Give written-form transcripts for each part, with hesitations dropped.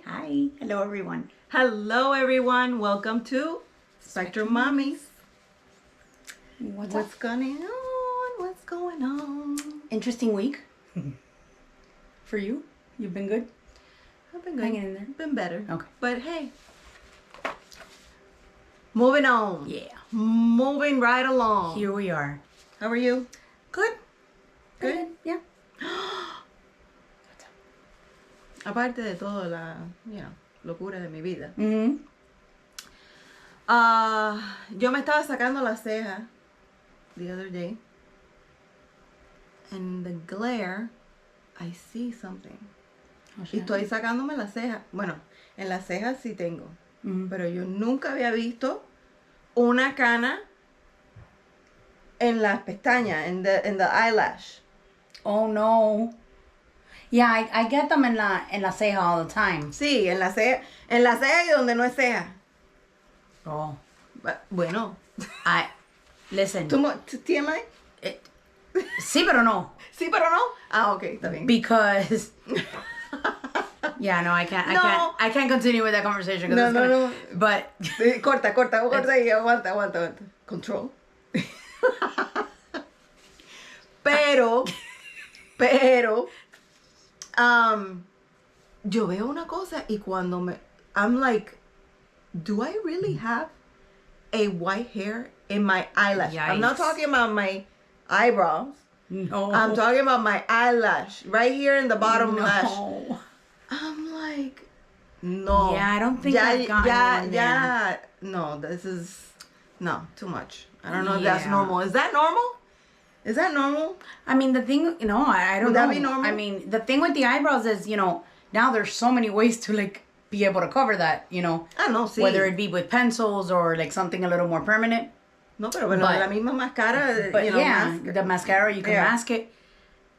Hi. Hello, everyone. Hello, everyone. Welcome to SpectrumMamis. What's going on? What's going on? Interesting week. For you? You've been good? I've been good. Hanging in there. Been better. Okay. But hey, moving on. Yeah. Moving right along. Here we are. How are you? Good. Good? Yeah. Aparte de todo la, locura de mi vida. Mm-hmm. Yo me estaba sacando la ceja the other day. And the glare, I see something. Y estoy sacándome la ceja. Bueno, en las cejas sí tengo. Mm-hmm. Pero yo nunca había visto una cana en las pestañas, in the eyelash. Oh, no. Yeah, I get them en la ceja all the time. Sí, en la ceja y donde no es ceja. Oh. Bueno. Listen. TMI? Sí, pero no. Sí, pero no. Ah, okay, está bien. Because... Yeah, no, I can't continue with that conversation. No. But... Corta y aguanta. Control. Pero, yo veo una cosa y cuando I'm like, do I really have a white hair in my eyelash? Yikes. I'm not talking about my eyebrows. No. I'm talking about my eyelash, right here in the bottom lash. No. I'm like, no. Yeah, I don't think I've gotten one there. No, too much. I don't know if that's Yeah. normal. Is that normal? I mean, the thing, I don't Would know. that be normal? I mean, the thing with the eyebrows is, now there's so many ways to, like, be able to cover that, I know, sí. Whether it be with pencils or, like, something a little more permanent. No, pero bueno, la misma máscara, But yeah, the mascara, you can mask it.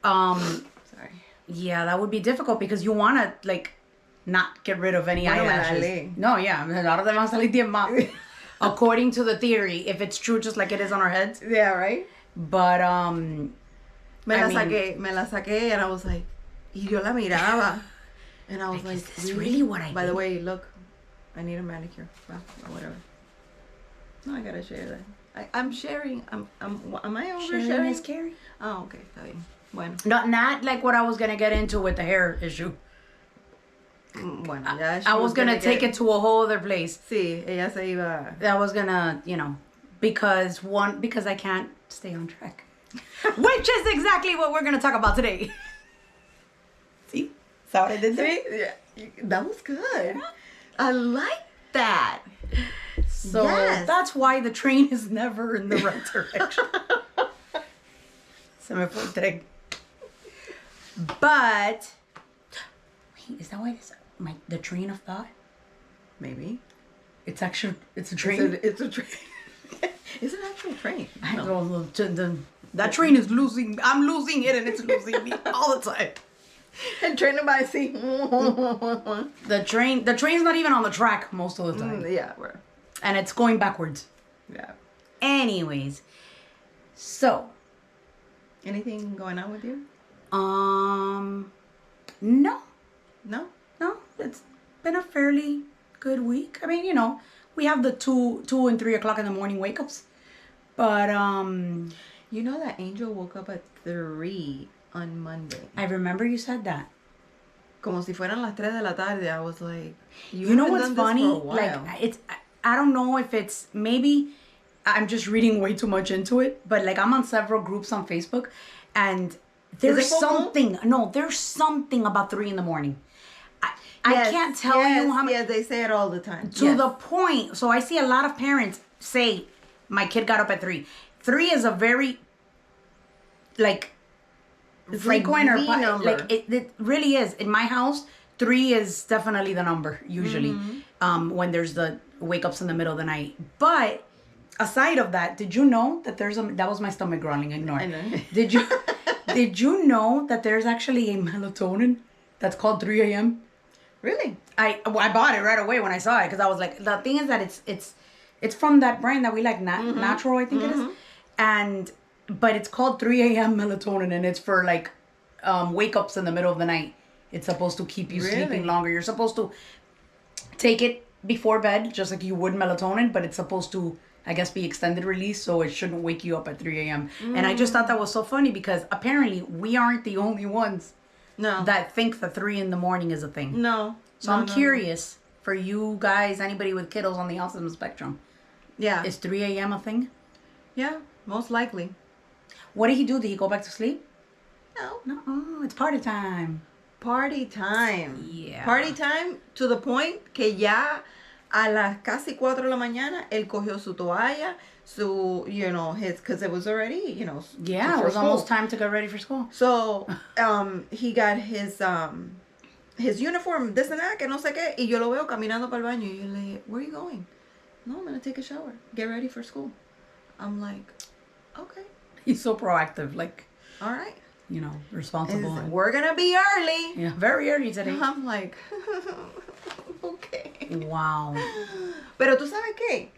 Sorry. Yeah, that would be difficult because you want to, like, not get rid of any eyelashes. No, yeah. Ahora te van a salir 10 más. According to the theory, if it's true, just like it is on our heads. Yeah, right? But, me la saqué, and I was like, y yo la miraba. And I was like, is this really what I By did? the way, look, I need a manicure. Well, or whatever. No, I gotta share that. I'm sharing. Am I oversharing? Sharing is caring. Oh, okay. Está bien. Bueno. Not like what I was going to get into with the hair issue. Bueno, ya I was going to take it to a whole other place. Sí, ella se iba. I was going to, because I can't stay on track. Which is exactly what we're going to talk about today. See? That's what I did there? Yeah, that was good. I like that. So that's why the train is never in the right direction. Se me fue el tren. But, wait, is that why the train of thought? Maybe. It's a train? It's a train. It's an actual train. I don't know. That train is losing. I'm losing it and it's losing me all the time. And training by sea. The train's not even on the track most of the time. Yeah. And it's going backwards. Yeah. Anyways. So. Anything going on with you? No. No? No. It's been a fairly good week. I mean, we have the 2 and 3 o'clock in the morning wake-ups. But, you know that Angel woke up at 3 on Monday. I remember you said that. Como si fueran las 3 de la tarde. I was like, you know what's funny? Like, I don't know if it's, maybe I'm just reading way too much into it, but like I'm on several groups on Facebook and there's something about 3 in the morning. I can't tell you how many. Yeah, they say it all the time. To the point. So I see a lot of parents say, my kid got up at 3. 3 is a very, like, frequent or number. Like it really is. In my house, 3 is definitely the number usually. Mm-hmm. When there's the wake ups in the middle of the night. But aside of that, did you know that that was my stomach growling? Ignore. I know. Did you know that there's actually a melatonin that's called 3 a.m.? Really? I bought it right away when I saw it because I was like, the thing is that it's from that brand that we like, Natural, I think it is, but it's called 3 a.m. melatonin and it's for like wake ups in the middle of the night. It's supposed to keep you Really? sleeping longer. You're supposed to take it before bed, just like you would melatonin, but it's supposed to, I guess, be extended release, so it shouldn't wake you up at 3 a.m. And I just thought that was so funny because apparently we aren't the only ones that think that 3 in the morning is a thing. No. So I'm curious for you guys, anybody with kiddos on the autism spectrum. Yeah. Is 3 a.m. a thing? Yeah, most likely. What did he do? Did he go back to sleep? No. No. Oh, it's party time. Party time. Yeah. Party time to the point que ya a las casi 4 de la mañana, él cogió su toalla, because it was already, Yeah, it was almost time to get ready for school. So, he got his uniform, this and that, que no sé qué, y yo lo veo caminando para el baño, y yo le dije, where are you going? No, I'm going to take a shower. Get ready for school. I'm like, okay. He's so proactive, like, all right. Responsible. We're going to be early. Yeah, very early today. I'm like, okay. Wow. Pero tú sabes qué?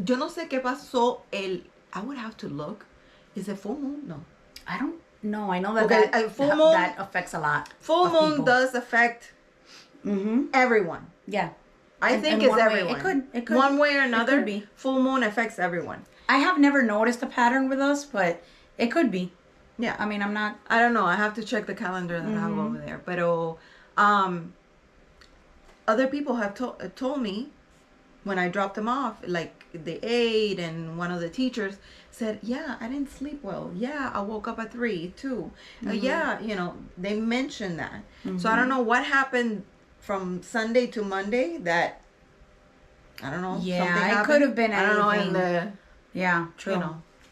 Yo no sé qué pasó I would have to look. Is it full moon? No. I don't know. I know that that affects a lot. Full moon people. Does affect everyone. Yeah. I think it's everyone. It could. One way or another, it could be. Full moon affects everyone. I have never noticed a pattern with us, but it could be. Yeah. I mean, I don't know. I have to check the calendar that I have over there. But other people have told me when I dropped them off, like the aide and one of the teachers said, yeah, I didn't sleep well. Yeah, I woke up at 3 too. Yeah, they mentioned that. So I don't know what happened from Sunday to Monday that, I don't know. Yeah, it could have been anything. I don't know, yeah, true.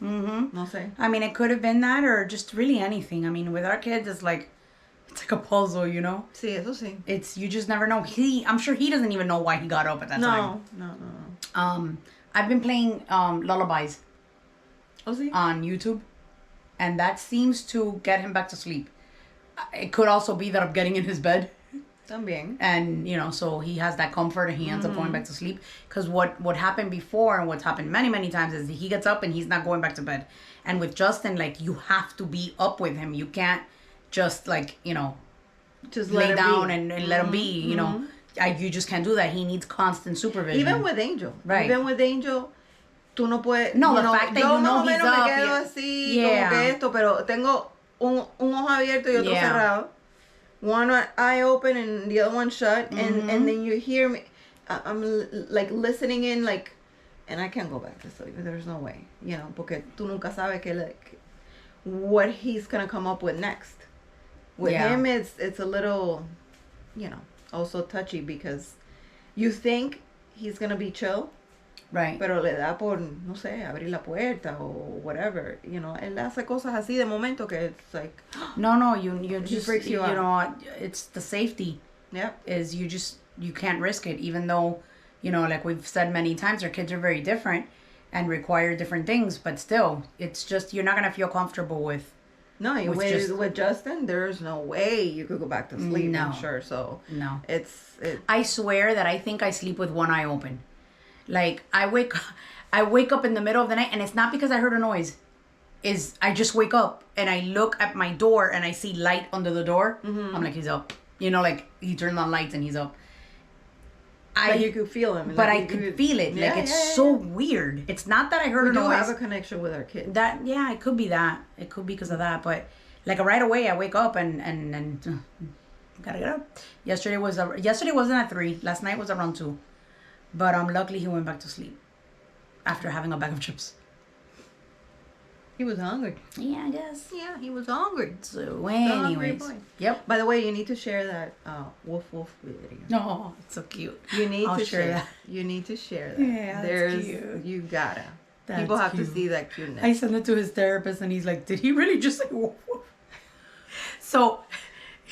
No sé. I mean, it could have been that or just really anything. I mean, with our kids, it's like a puzzle, Sí, eso sí. You just never know. I'm sure he doesn't even know why he got up at that time. No. I've been playing lullabies on YouTube, and that seems to get him back to sleep. It could also be that I'm getting in his bed. También. And, so he has that comfort and he ends up going back to sleep. Because what happened before and what's happened many, many times is he gets up and he's not going back to bed. And with Justin, like, you have to be up with him. You can't just, like, just lay down and let him be, you just can't do that. He needs constant supervision. Even with Angel. Right. Even with Angel, tú no puedes... No, the fact that he's up. Yo me quedo así, como que esto, pero tengo un ojo abierto y otro cerrado. One eye open and the other one shut, and then you hear me. I'm like listening in, like, and I can't go back to sleep. There's no way, porque tú nunca sabes what he's gonna come up with next. With him, it's a little, also touchy because you think he's gonna be chill, right? Pero le da por, no sé, abrir la puerta or whatever. Él hace cosas así de momento que it's like. No, you just freaks you out. It's the safety. Yeah. Is you can't risk it, even though, like we've said many times, our kids are very different and require different things, but still, it's just you're not gonna feel comfortable with. No, with Justin, there's no way you could go back to sleep. No. I'm sure. So no, I swear that I think I sleep with one eye open. Like I wake up in the middle of the night, and it's not because I heard a noise. I just wake up and I look at my door and I see light under the door. I'm like, he's up. Like he turned on lights and he's up. But you could feel him. But I could feel it. Yeah, like it's so weird. It's not that I heard a noise. We do have a connection with our kids. It could be that. It could be because of that. But like right away, I wake up and gotta get up. Yesterday wasn't at 3. Last night was around 2. But luckily he went back to sleep after having a bag of chips. He was hungry. Yeah, I guess. Yeah, he was hungry. So anyways. Yep. By the way, you need to share that woof woof video. No, it's so cute. You need to share that. You need to share that. Yeah, that's cute. You gotta. People have to see that cuteness. I sent it to his therapist and he's like, did he really just say woof woof? So,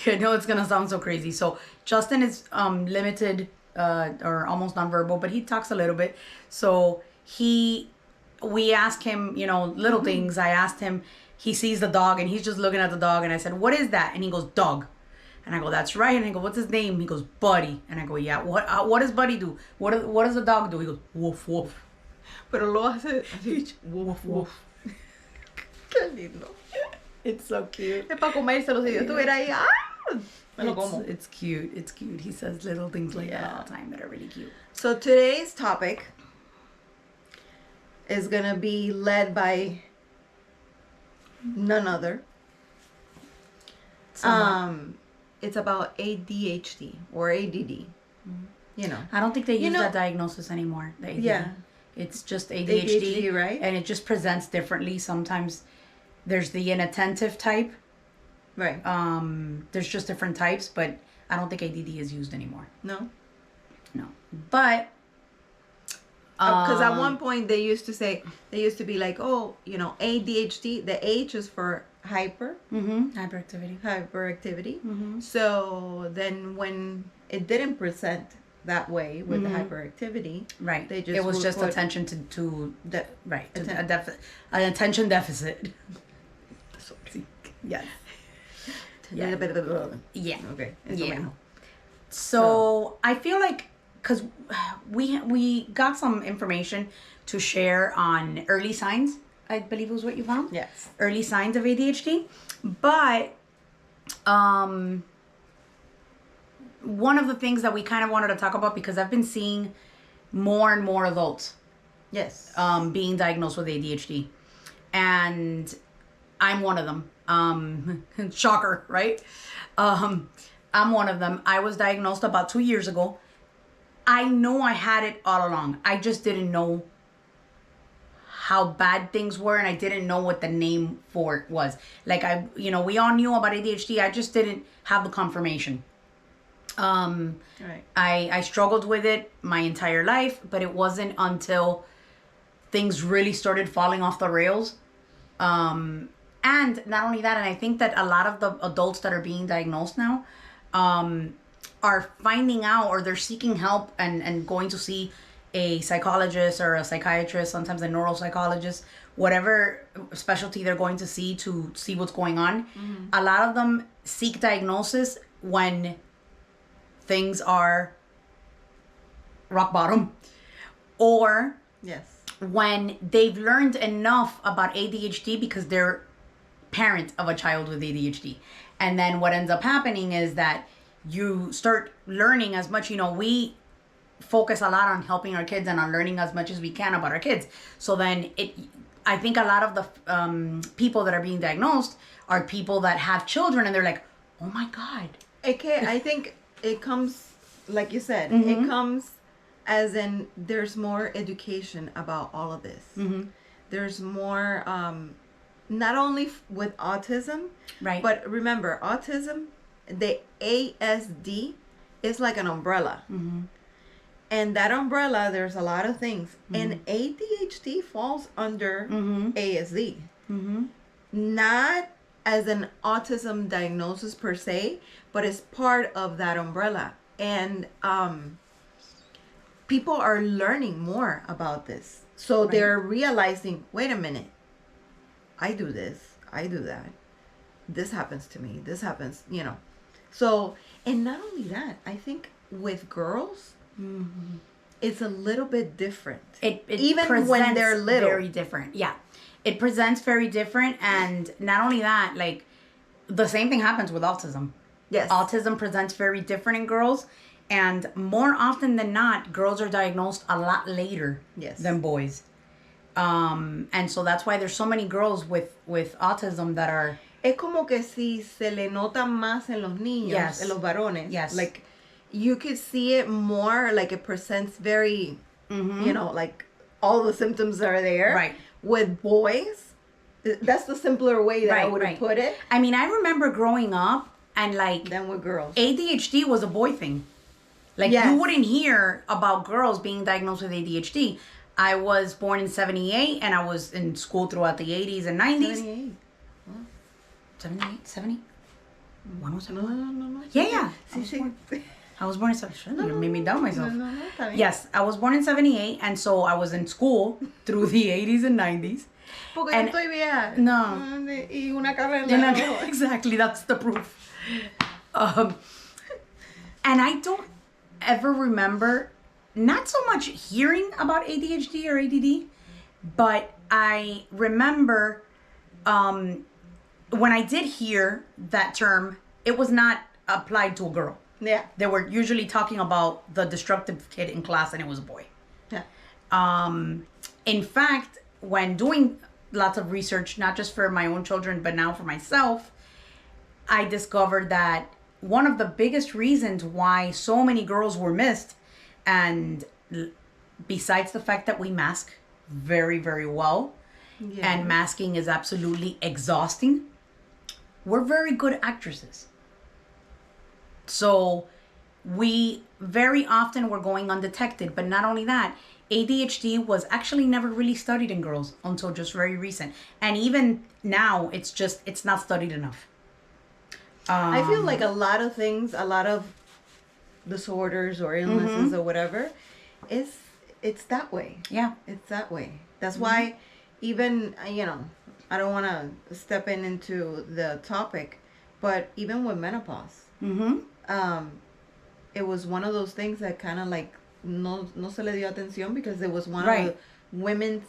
I know it's gonna sound so crazy. So, Justin is limited or almost nonverbal, but he talks a little bit. So, we ask him, little things. I asked him, he sees the dog and he's just looking at the dog. And I said, what is that? And he goes, dog. And I go, that's right. And I go, what's his name? He goes, Buddy. And I go, yeah. What does Buddy do? What does the dog do? He goes, woof, woof. Pero lo hace así, woof, woof. Qué lindo. It's so cute. Es para comérselo. Si yo estuviera ahí, It's cute. It's cute. He says little things like that all the time that are really cute. So today's topic is going to be led by none other. It's about ADHD or ADD. You know. I don't think they use that diagnosis anymore. The ADD. Yeah. It's just ADHD, right? And it just presents differently. Sometimes there's the inattentive type. Right. There's just different types, but I don't think ADD is used anymore. No. But because at one point they used to be like, oh, you know, ADHD, the H is for hyper. Hyperactivity. Mm-hmm. So then when it didn't present that way with the hyperactivity, right, it was just attention to an attention deficit. Yes. Yeah. Okay. Yeah. So I feel like, because we got some information to share on early signs, I believe was what you found. Yes. Early signs of ADHD. But one of the things that we kind of wanted to talk about, because I've been seeing more and more adults being diagnosed with ADHD. And I'm one of them. Shocker, right? I'm one of them. I was diagnosed about 2 years ago. I know I had it all along. I just didn't know how bad things were, and I didn't know what the name for it was. Like, we all knew about ADHD. I just didn't have the confirmation. Right. I struggled with it my entire life, but it wasn't until things really started falling off the rails. And not only that, and I think that a lot of the adults that are being diagnosed now are finding out, or they're seeking help and going to see a psychologist or a psychiatrist, sometimes a neuropsychologist, whatever specialty they're going to see what's going on. Mm-hmm. A lot of them seek diagnosis when things are rock bottom, or when they've learned enough about ADHD because they're parent of a child with ADHD. And then what ends up happening is that you start learning as much, we focus a lot on helping our kids and on learning as much as we can about our kids. So then I think a lot of the people that are being diagnosed are people that have children, and they're like, oh my God. Okay, I think it comes, like you said, it comes as in there's more education about all of this. There's more, not only with autism, right? But remember, autism, the ASD is like an umbrella. And that umbrella, there's a lot of things. And ADHD falls under ASD. Not as an autism diagnosis per se, but it's part of that umbrella. And people are learning more about this. So they're realizing, wait a minute, I do this, I do that. This happens to me. This happens, So, and not only that, I think with girls, it's a little bit different. It even when they're little, very different. Yeah, it presents very different, and not only that, like the same thing happens with autism. Yes, autism presents very different in girls, and more often than not, girls are diagnosed a lot later than boys. And so that's why there's so many girls with autism that are. Es como que si se le nota más en los niños, en los varones. Like, you could see it more, like it presents very, like all the symptoms are there. Right. With boys, that's the simpler way that I would have put it. I mean, I remember growing up and like. Then with girls. ADHD was a boy thing. Like, you wouldn't hear about girls being diagnosed with ADHD. I was born in 1978, and I was in school throughout the 80s and 90s. 78. 78? 70? 107? No. Yeah. I was born in 78. You made me doubt myself. Yes, I was born in 78, and so I was in school through the 80s and 90s. Porque yo estoy vieja. No. Y una carrera. Exactly, that's the proof. And I don't ever remember, not so much hearing about ADHD or ADD, but I remember when I did hear that term, it was not applied to a girl. Yeah. They were usually talking about the destructive kid in class, and it was a boy. Yeah. In fact, when doing lots of research, not just for my own children, but now for myself, I discovered that one of the biggest reasons why so many girls were missed, and besides the fact that we mask very, very well, and masking is absolutely exhausting, we're very good actresses. So we very often were going undetected. But not only that, ADHD was actually never really studied in girls until just very recent. And even now, it's not studied enough. I feel like a lot of things, a lot of disorders or illnesses or whatever, it's that way. Yeah. It's that way. That's why even, I don't want to step into the topic, but even with menopause, it was one of those things that kind of like no se le dio atención because it was one of the women's,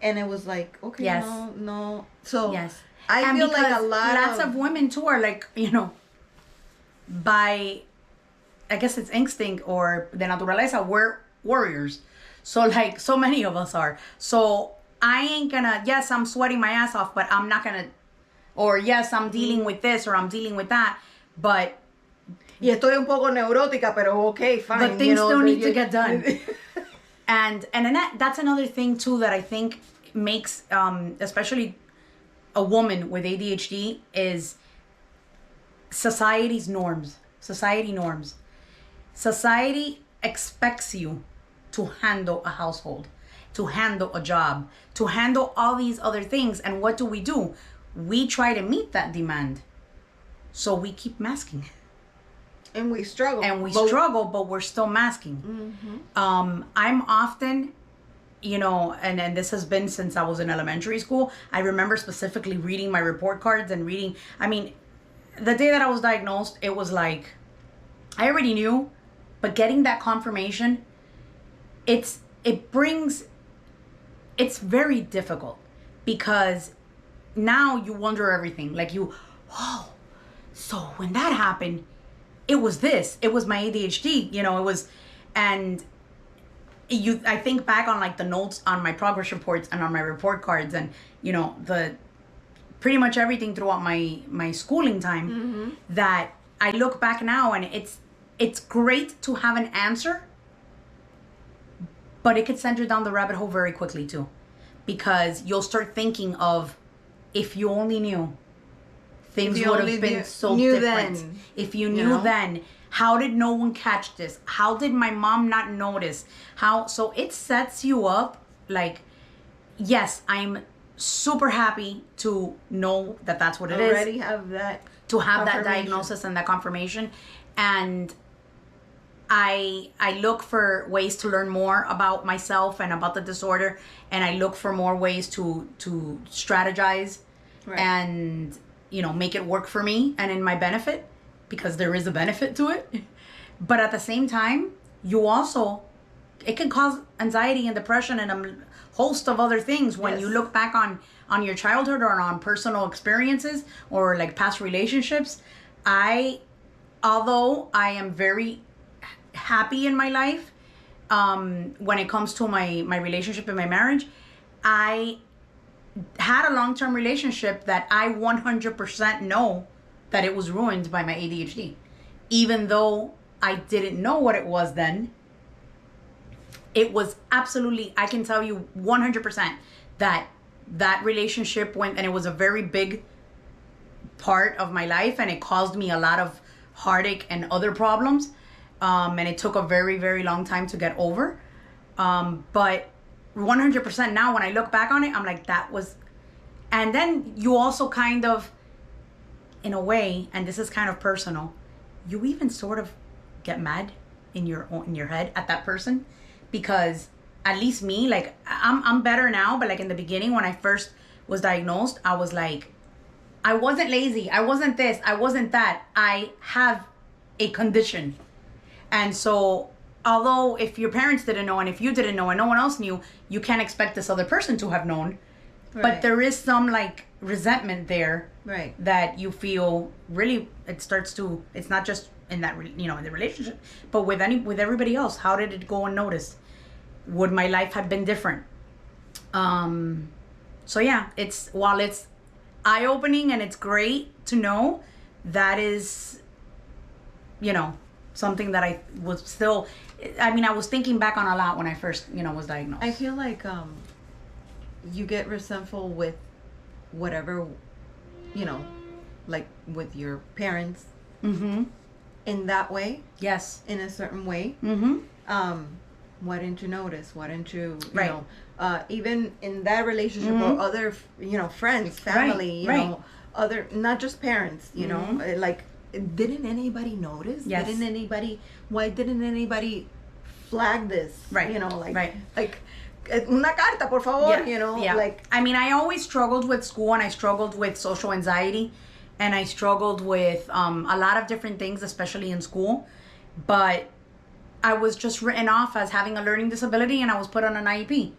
and it was like, okay, no. So I feel like lots of women too are like, by, I guess it's instinct or de naturaleza, we're warriors. So like so many of us are. So I ain't gonna, yes, I'm sweating my ass off, but I'm not gonna, or yes, I'm dealing with this or I'm dealing with that, but. Y estoy un poco neurótica, pero okay, fine. But things still need to get done. and that's another thing too that I think makes, especially a woman with ADHD, is society norms. Society expects you to handle a household, to handle a job, to handle all these other things. And what do? We try to meet that demand. So we keep masking. And we struggle. But we're still masking. I'm often, and this has been since I was in elementary school. I remember specifically reading my report cards and reading. I mean, the day that I was diagnosed, it was like, I already knew, but getting that confirmation, it's very difficult because now you wonder everything. Like so when that happened, it was this. It was my ADHD, it was, and I think back on like the notes on my progress reports and on my report cards and, the pretty much everything throughout my schooling time that I look back now and it's great to have an answer, but it could send you down the rabbit hole very quickly too, because you'll start thinking of, if you only knew, things would have been so different. Then, if you knew then, how did no one catch this? How did my mom not notice? So it sets you up like, yes, I'm super happy to know that that's what it is. Already have that. To have that diagnosis and that confirmation. And I look for ways to learn more about myself and about the disorder. And I look for more ways to strategize and make it work for me and in my benefit, because there is a benefit to it. But at the same time, it can cause anxiety and depression and a host of other things when you look back on your childhood or on personal experiences or like past relationships. Although I am very happy in my life, when it comes to my relationship and my marriage, I had a long-term relationship that I 100% know that it was ruined by my ADHD. Even though I didn't know what it was then, it was absolutely, I can tell you 100% that relationship went, and it was a very big part of my life, and it caused me a lot of heartache and other problems. And it took a very, very long time to get over. But 100% now when I look back on it, I'm like, that was. And then you also kind of, in a way, and this is kind of personal, you even sort of get mad in your head at that person, because at least me, like I'm better now, but like in the beginning when I first was diagnosed, I was like, I wasn't lazy, I wasn't this, I wasn't that, I have a condition. And so although if your parents didn't know and if you didn't know and no one else knew, you can't expect this other person to have known. but there is some like resentment there, right? That you feel really. It starts to. It's not just in that in the relationship, but with everybody else. How did it go unnoticed? Would my life have been different? So yeah, while it's eye-opening and it's great to know, that is, something that I was still. I mean, I was thinking back on a lot when I first, was diagnosed. I feel like you get resentful with whatever, like with your parents. Mm-hmm. In that way. Yes. In a certain way. Mm-hmm. Why didn't you notice? Why didn't you, right. Even in that relationship or other, friends, family, right. Other, not just parents, like, didn't anybody notice? Yes. Why didn't anybody flag this? Right. Like, una carta, por favor, yeah. like. I mean, I always struggled with school, and I struggled with social anxiety, and I struggled with a lot of different things, especially in school, but I was just written off as having a learning disability, and I was put on an IEP.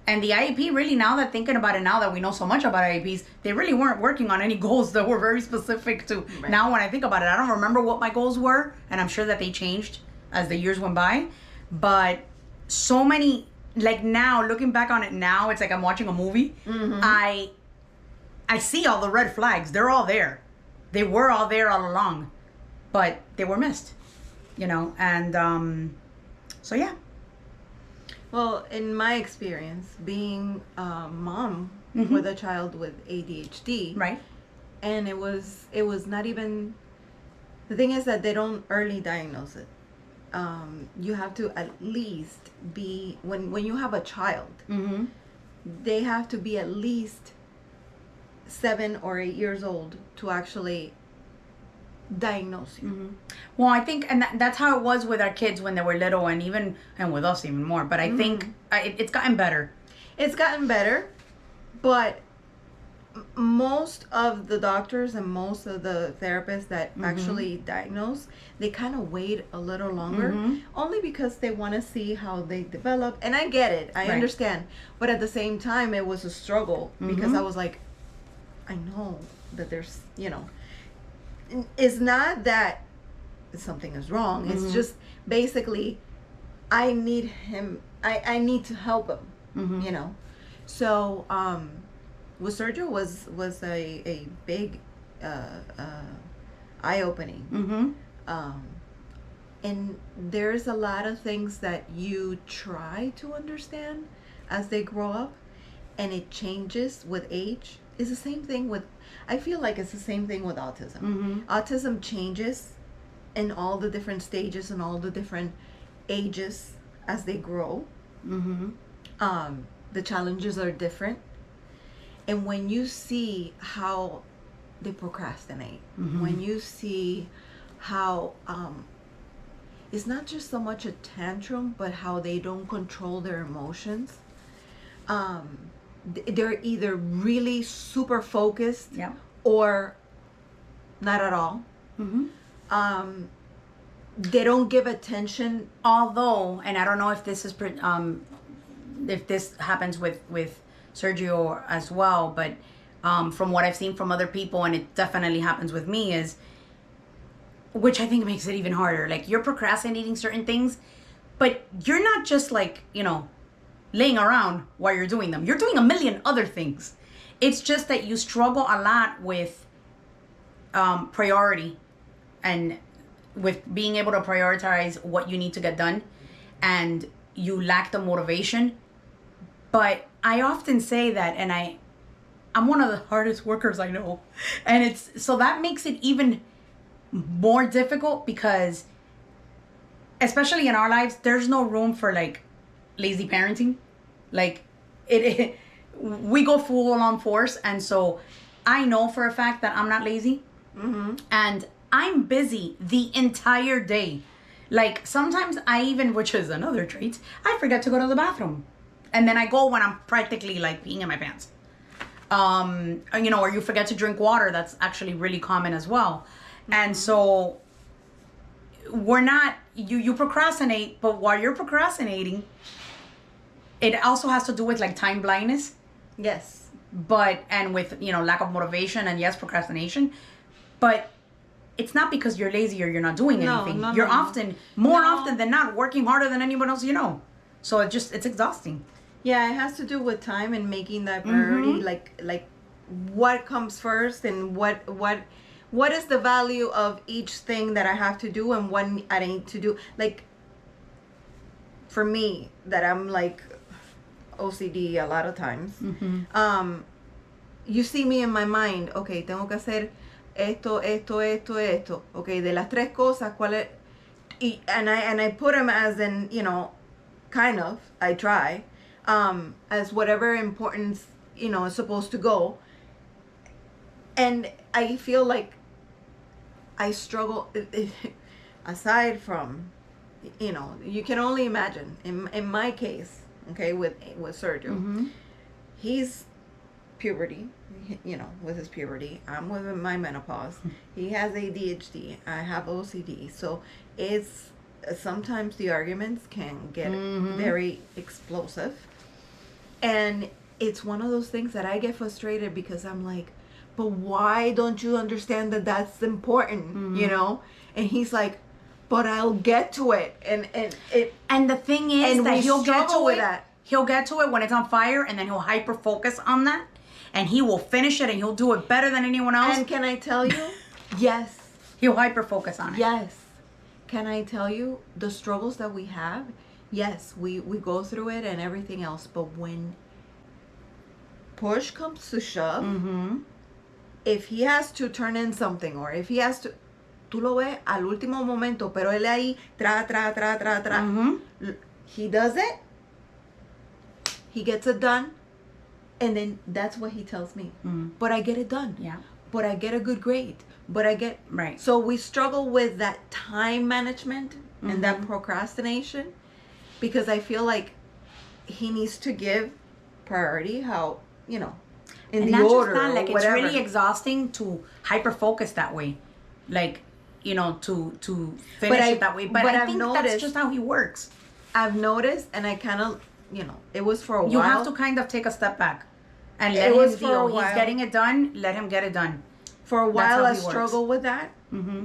And the IEP, really, now that thinking about it, now that we know so much about IEPs, they really weren't working on any goals that were very specific to. Right. Now, when I think about it, I don't remember what my goals were, and I'm sure that they changed as the years went by. But so many, like now, looking back on it now, it's like I'm watching a movie. Mm-hmm. I see all the red flags. They're all there. They were all there all along, but they were missed, and so yeah. Well, in my experience, being a mom with a child with ADHD, right, and it was not even. The thing is that they don't early diagnose it. You have to at least be when you have a child. Mm-hmm. They have to be at least 7 or 8 years old to actually diagnose you. Mm-hmm. Well, I think, and that's how it was with our kids when they were little, and with us even more. But I think it's gotten better. It's gotten better, but most of the doctors and most of the therapists that actually diagnose, they kind of wait a little longer, only because they want to see how they develop. And I get it. I understand. But at the same time, it was a struggle because I was like, I know that there's, it's not that something is wrong. It's just basically I need him. I need to help him, So with Sergio was a big eye-opening. And there's a lot of things that you try to understand as they grow up, and it changes with age. It's the same thing with, I feel like it's the same thing with autism. Autism changes in all the different stages and all the different ages as they grow. The challenges are different. And when you see how they procrastinate, when you see how it's not just so much a tantrum, but how they don't control their emotions, they're either really super focused or not at all. They don't give attention. Although, and I don't know if this is if this happens with Sergio as well, but from what I've seen from other people, and it definitely happens with me, is, which I think makes it even harder. Like, you're procrastinating certain things, but you're not just like, laying around while you're doing them. You're doing a million other things. It's just that you struggle a lot with priority and with being able to prioritize what you need to get done, and you lack the motivation. But I often say that, and I'm one of the hardest workers I know. And so that makes it even more difficult, because especially in our lives, there's no room for like lazy parenting. Like we go full on force. And so I know for a fact that I'm not lazy, and I'm busy the entire day. Like, sometimes I even, which is another trait, I forget to go to the bathroom. And then I go when I'm practically like peeing in my pants. Or you forget to drink water. That's actually really common as well. And so we're not, you procrastinate, but while you're procrastinating, it also has to do with like time blindness. Yes. But, and with, lack of motivation and yes, procrastination. But it's not because you're lazy or you're not doing anything. You're often, more often than not, working harder than anyone else you know. So it's exhausting. Yeah, it has to do with time and making that priority. Like what comes first and what is the value of each thing that I have to do and what I need to do. Like, for me, that I'm like OCD a lot of times. You see me in my mind, okay, tengo que hacer esto. Okay, de las tres cosas, ¿cuál es? And I put them as in, kind of, I try, as whatever importance, is supposed to go. And I feel like I struggle, aside from, you can only imagine, in my case, okay, with Sergio, he's puberty, with his puberty. I'm with my menopause. He has ADHD. I have OCD. So it's sometimes the arguments can get very explosive. And it's one of those things that I get frustrated because I'm like, but why don't you understand that that's important, And he's like, but I'll get to it. And the thing is that he'll get to it. He'll get to it when it's on fire, and then he'll hyper focus on that. And he will finish it, and he'll do it better than anyone else. And can I tell you? Yes. He'll hyper focus on it. Yes. Can I tell you the struggles that we have? Yes, we go through it and everything else. But when push comes to shove, if he has to turn in something, or if he has to, tú lo ves al último momento, pero él ahí, tra. He does it. He gets it done. And then that's what he tells me. But I get it done. Yeah. But I get a good grade. But I get... Right. So we struggle with that time management and that procrastination, because I feel like he needs to give priority how, in and the order just that, like, or it's whatever. really exhausting to hyper focus that way. Like, to finish it that way. But I think that's just how he works. I've noticed, and I kind of... it was for a while. You have to kind of take a step back and let him deal. He's getting it done. Let him get it done. For a while, I struggled with that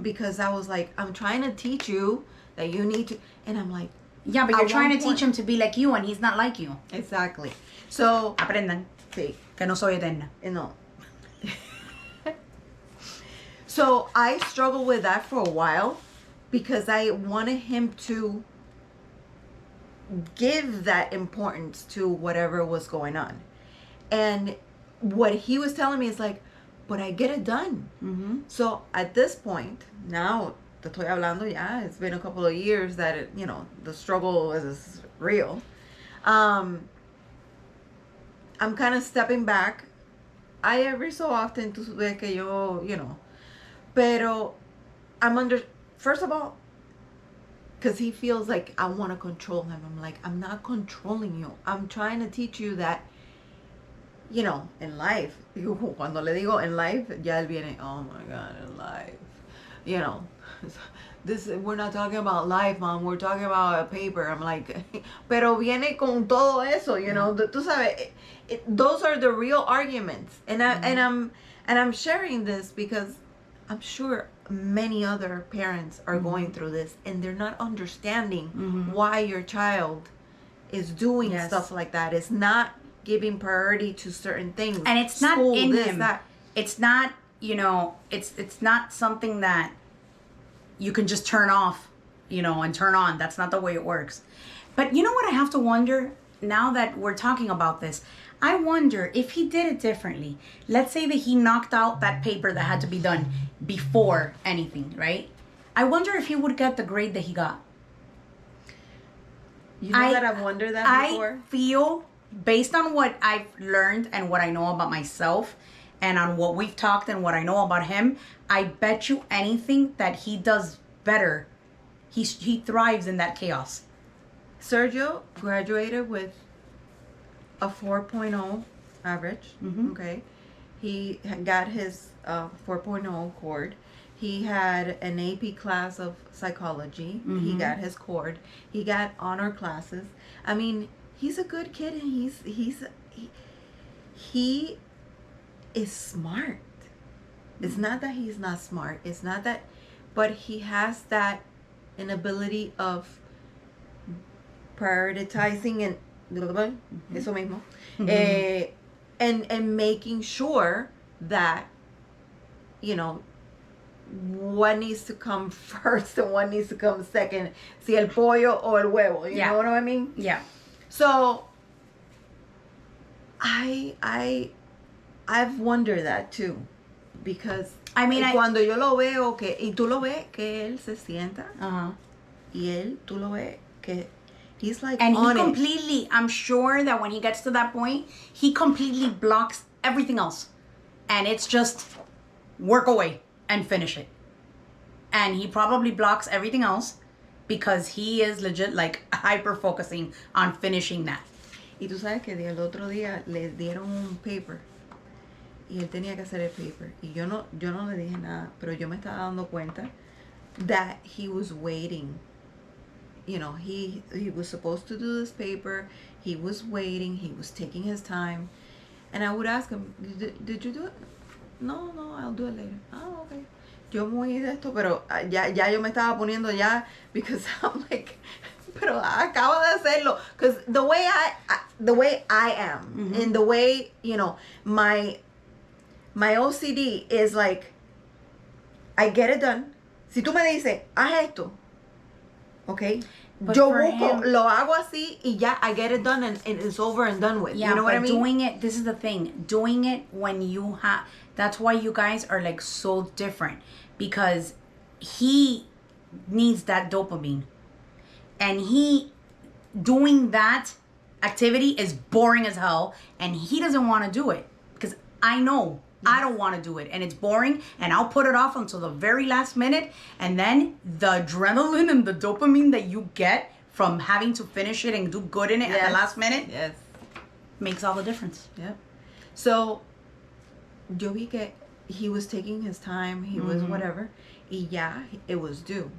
because I was like, I'm trying to teach you that you need to, and I'm like, yeah, but you're trying to teach him to be like you, and he's not like you. Exactly. So aprendan. Sí. Que no soy eterna. No. So I struggled with that for a while because I wanted him to give that importance to whatever was going on. And what he was telling me is like, but I get it done. So at this point, now, te estoy hablando ya, it's been a couple of years that, the struggle is real. I'm kind of stepping back. I every so often, tú ves que yo, pero first of all, because he feels like I want to control him. I'm like, I'm not controlling you. I'm trying to teach you that, in life. Cuando le digo en life, ya él viene, oh my God, in life. We're not talking about life, Mom. We're talking about a paper. I'm like, pero viene con todo eso, Tú sabes, those are the real arguments. And I'm sharing this because I'm sure many other parents are going through this, and they're not understanding why your child is doing stuff like that. It's not giving priority to certain things, and it's School, not in this, him. That. It's not, it's not something that you can just turn off, and turn on. That's not the way it works. But you know what I have to wonder now that we're talking about this? I wonder if he did it differently. Let's say that he knocked out that paper that had to be done before anything, right? I wonder if he would get the grade that he got. You know that I've wondered that before? I feel, based on what I've learned and what I know about myself and on what we've talked and what I know about him, I bet you anything that he does better. He thrives in that chaos. Sergio graduated with a 4.0 average. Okay, he got his 4.0 cord. He had an AP class of psychology. He got his cord. He got honor classes. I mean, he's a good kid, and he is smart. It's not that he's not smart. It's not that, but he has that inability of prioritizing and eso mismo, and making sure that, you know, what needs to come first and what needs to come second. Si el pollo o el huevo. You know what I mean? Yeah. So I've wondered that too, because I mean, cuando yo lo veo que y tú lo ves que él se sienta y él tú lo ves que he's like and on he completely, I'm sure that when he gets to that point, he completely blocks everything else, and it's just work away and finish it. And he probably blocks everything else because he is legit like hyper focusing on finishing that. Y tú sabes que el otro día le dieron un paper y él tenía que hacer el paper y yo no le dije nada, pero yo me estaba dando cuenta that he was waiting. You know, he was supposed to do this paper. He was waiting. He was taking his time. And I would ask him, did you do it? No, I'll do it later. Oh, okay. Yo muy de esto, pero ya yo me estaba poniendo ya, because I'm like, pero acabo de hacerlo. Because the way I am, and the way, you know, my OCD is like, I get it done. Si tú me dices, haz esto, okay? But Yo busco, lo hago así y ya, I get it done and it's over and done with. Yeah, you know what I mean? Doing it, this is the thing. Doing it when you have, that's why you guys are like so different. Because he needs that dopamine. And he, doing that activity is boring as hell. And he doesn't want to do it. Because I know. I don't want to do it, and it's boring, and I'll put it off until the very last minute, and then the adrenaline and the dopamine that you get from having to finish it and do good in it at the last minute makes all the difference. Yep. So, yo vi que he was taking his time, he was whatever, y ya, it was due.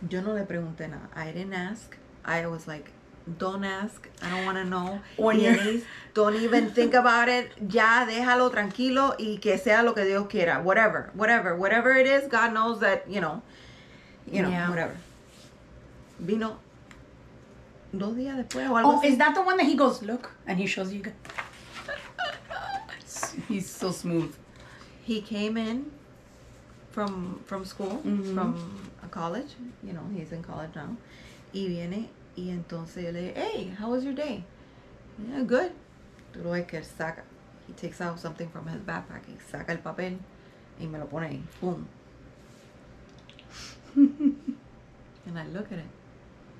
Yo no le pregunté nada. I didn't ask. I was like, don't ask. I don't want to know. Don't even think about it. Ya, déjalo tranquilo y que sea lo que Dios quiera. Whatever it is, God knows that, you know, whatever. Vino 2 días después o algo así. Is that the one that he goes, look, and he shows you? He's so smooth. He came in from school, from a college. You know, he's in college now. Y viene. Y entonces yo le dije, hey, how was your day? Yeah, good. Tú lo ves que él saca. He takes out something from his backpack. Y saca el papel y me lo pone ahí. Boom. And I look at it.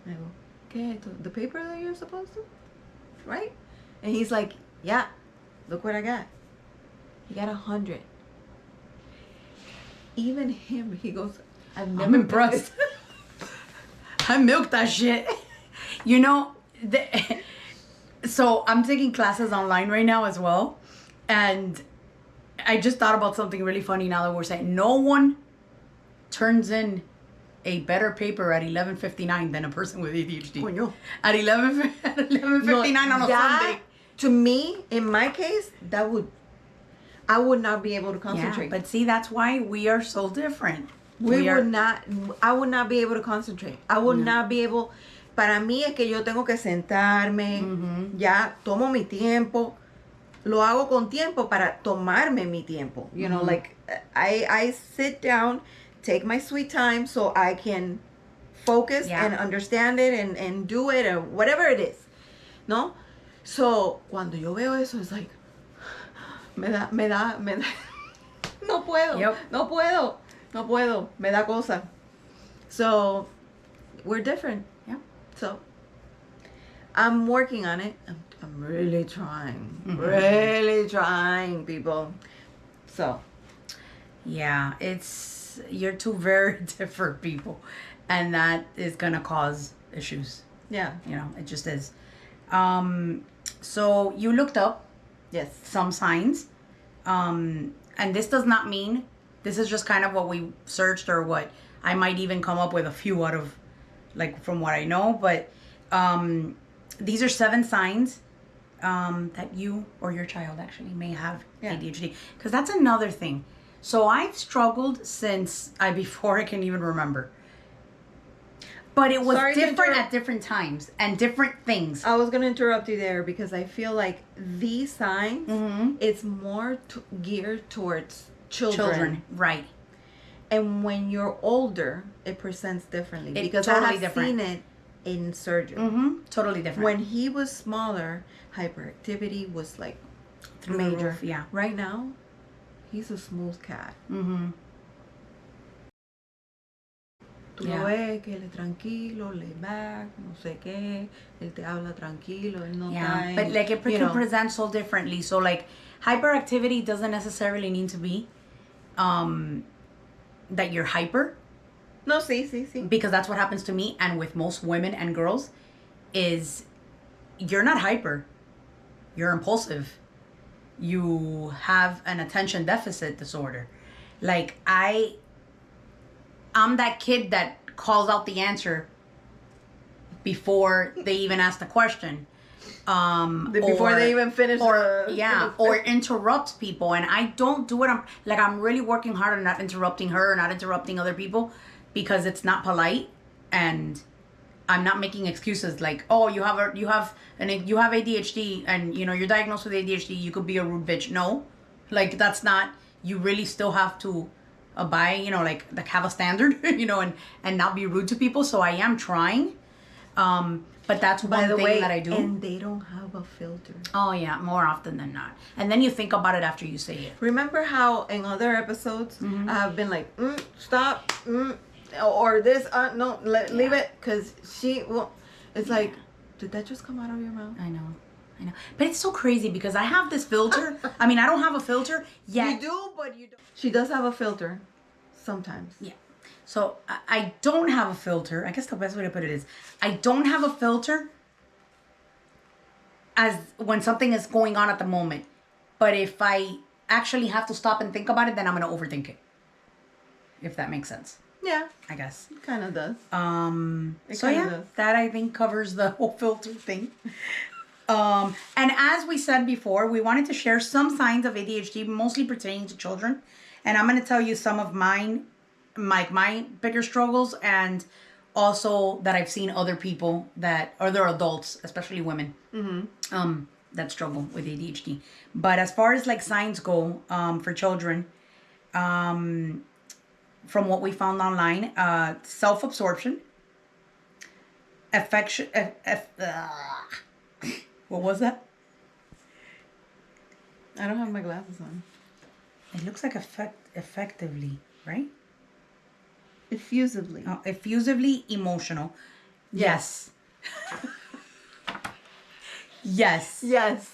And I go, ¿qué? The paper that you're supposed to? Right? And he's like, yeah, look what I got. He got 100. Even him, he goes, I'm impressed. I milked that shit. You know, so I'm taking classes online right now as well. And I just thought about something really funny now that we're saying. No one turns in a better paper at 11:59 than a person with ADHD. Coño. At 11:59 on a Sunday. To me, in my case, I would not be able to concentrate. Yeah, but see, that's why we are so different. I would not be able to concentrate. I would not be able. Para mí es que yo tengo que sentarme, ya tomo mi tiempo, lo hago con tiempo para tomarme mi tiempo. You know, like I sit down, take my sweet time so I can focus and understand it and do it or whatever it is. ¿No? So, cuando yo veo eso, es like, me da, no puedo, me da cosa. So, we're different. Yeah. So, I'm working on it. I'm really trying, people. So, yeah, you're two very different people, and that is gonna cause issues. Yeah. You know, it just is. So you looked up some signs, and this does not mean, this is just kind of what we searched, or what I might even come up with a few out of, like, from what I know, but these are 7 signs that you or your child actually may have ADHD, because that's another thing. So I've struggled since before I can even remember. But it was different at different times and different things. I was going to interrupt you there because I feel like these signs, it's more geared towards children. Right. And when you're older, it presents differently. Because totally I have seen it in surgery. Totally different. When he was smaller, hyperactivity was like major. Yeah. Right now, he's a smooth cat. Tú lo ves que él es tranquilo, laid back, no sé qué. Él te habla tranquilo, él no está but like it can present so differently. So like hyperactivity doesn't necessarily need to be that you're hyper. No, sí. Because that's what happens to me and with most women and girls is you're not hyper. You're impulsive. You have an attention deficit disorder. Like I'm that kid that calls out the answer before they even ask the question. Before they even finish. Or interrupts people. And I don't do it. I'm really working hard on not interrupting her or not interrupting other people because it's not polite. And I'm not making excuses like, oh, you have ADHD and you're diagnosed with ADHD. You could be a rude bitch. No, like that's not. You really still have to abide, like have a standard, and not be rude to people. So I am trying. But that's one thing that I do. And they don't have a filter. Oh yeah, more often than not. And then you think about it after you say it. Remember how in other episodes I have been like, stop, or this, no, leave it, because it's like, did that just come out of your mouth? I know. But it's so crazy because I have this filter. I mean, I don't have a filter yet. You do, but you don't. She does have a filter sometimes. Yeah. So I don't have a filter. I guess the best way to put it is I don't have a filter as when something is going on at the moment. But if I actually have to stop and think about it, then I'm going to overthink it. If that makes sense. Yeah. I guess. It kind of does. Does. That I think covers the whole filter thing. And as we said before, we wanted to share some signs of ADHD, mostly pertaining to children. And I'm going to tell you some of mine, my bigger struggles, and also that I've seen other people other adults, especially women, that struggle with ADHD. But as far as like signs go, for children, from what we found online, self-absorption, affection, what was that? I don't have my glasses on. It looks like effectively, right? Effusively. Oh, effusively emotional. Yes. Yes. Hace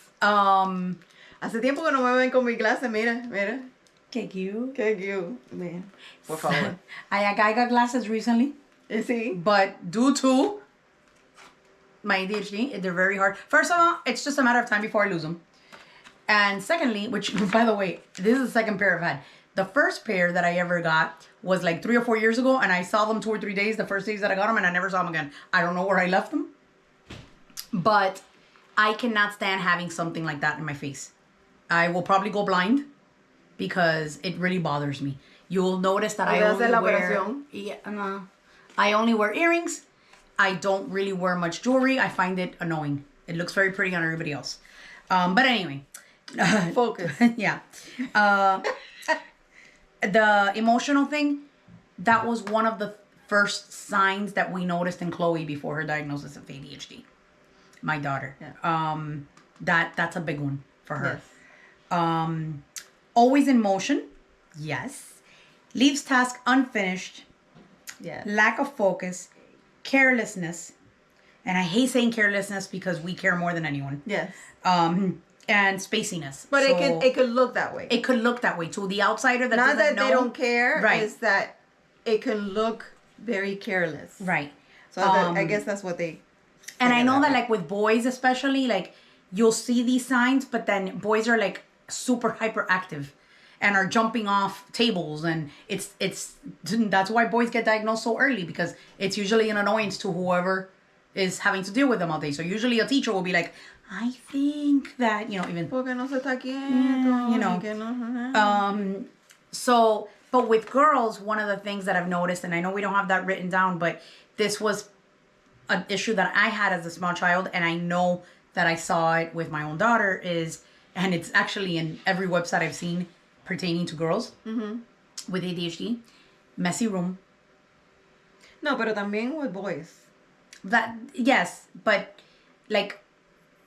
tiempo que no me ven con mi glasses, mira. Qué cute. Mira, por favor. I got glasses recently. Sí. But due to my ADHD, they're very hard. First of all, it's just a matter of time before I lose them. And secondly, which, by the way, this is the second pair I've had. The first pair that I ever got was like 3 or 4 years ago, and I saw them 2 or 3 days, the first days that I got them, and I never saw them again. I don't know where I left them. But I cannot stand having something like that in my face. I will probably go blind because it really bothers me. You'll notice that I only wear earrings. I don't really wear much jewelry. I find it annoying. It looks very pretty on everybody else. But anyway. Focus. Yeah. The emotional thing, that was one of the first signs that we noticed in Chloe before her diagnosis of ADHD. My daughter. Yeah. That's a big one for her. Yes. Always in motion. Yes. Leaves task unfinished. Yes. Lack of focus. Carelessness. And I hate saying carelessness because we care more than anyone. Yes. And spaciness. But so, it could look that way. It could look that way to the outsider that not doesn't that they don't care. Right. Is that it can look very careless. Right. So I guess that's what they. And I know that like with boys especially, like you'll see these signs, but then boys are like super hyperactive and are jumping off tables, and it's that's why boys get diagnosed so early, because it's usually an annoyance to whoever is having to deal with them all day. So usually a teacher will be like, I think that, even... Porque no se está quieto. So, but with girls, one of the things that I've noticed, and I know we don't have that written down, but this was an issue that I had as a small child, and I know that I saw it with my own daughter, and it's actually in every website I've seen pertaining to girls with ADHD, messy room. No, pero también with boys. Yes, but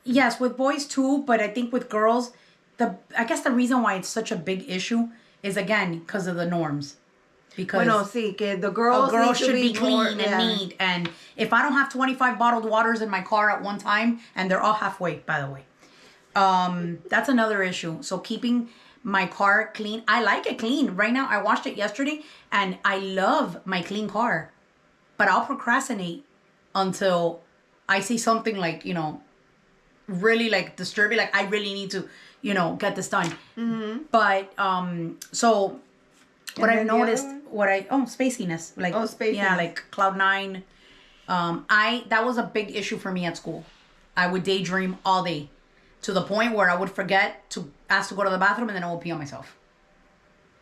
yes, with boys too, but I think with girls, I guess the reason why it's such a big issue is, again, because of the norms. Because sí, que the girls should be clean and neat. And if I don't have 25 bottled waters in my car at one time, and they're all halfway, by the way, that's another issue. So keeping my car clean, I like it clean. Right now, I washed it yesterday, and I love my clean car. But I'll procrastinate until I see something really disturbing. I really need to, get this done. Mm-hmm. But so what I noticed, spaciness, spaciness. Yeah, Cloud9. That was a big issue for me at school. I would daydream all day to the point where I would forget to ask to go to the bathroom, and then I would pee on myself.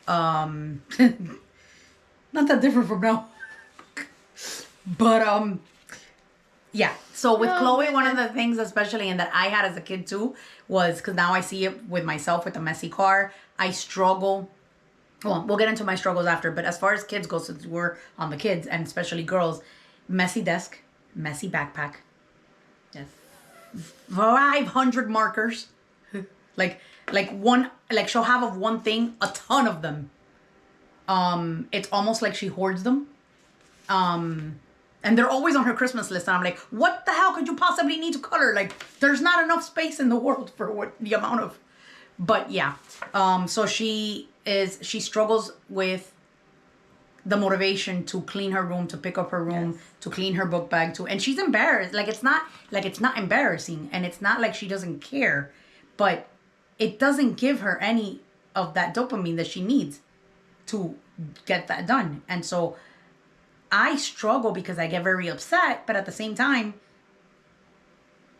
Not that different from now. But yeah. So with Chloe, one of the things, especially, and that I had as a kid too, was because now I see it with myself with a messy car. I struggle. Well, we'll get into my struggles after, but as far as kids go, since we're on the kids, and especially girls, messy desk, messy backpack. Yes. 500 markers. She'll have of one thing, a ton of them. It's almost like she hoards them. And they're always on her Christmas list. And I'm like, what the hell could you possibly need to color? There's not enough space in the world for the amount of... But yeah. So she struggles with the motivation to clean her room, to pick up her room, to clean her book bag, and she's embarrassed. It's not embarrassing, and it's not like she doesn't care, but it doesn't give her any of that dopamine that she needs to get that done. And so I struggle because I get very upset, but at the same time,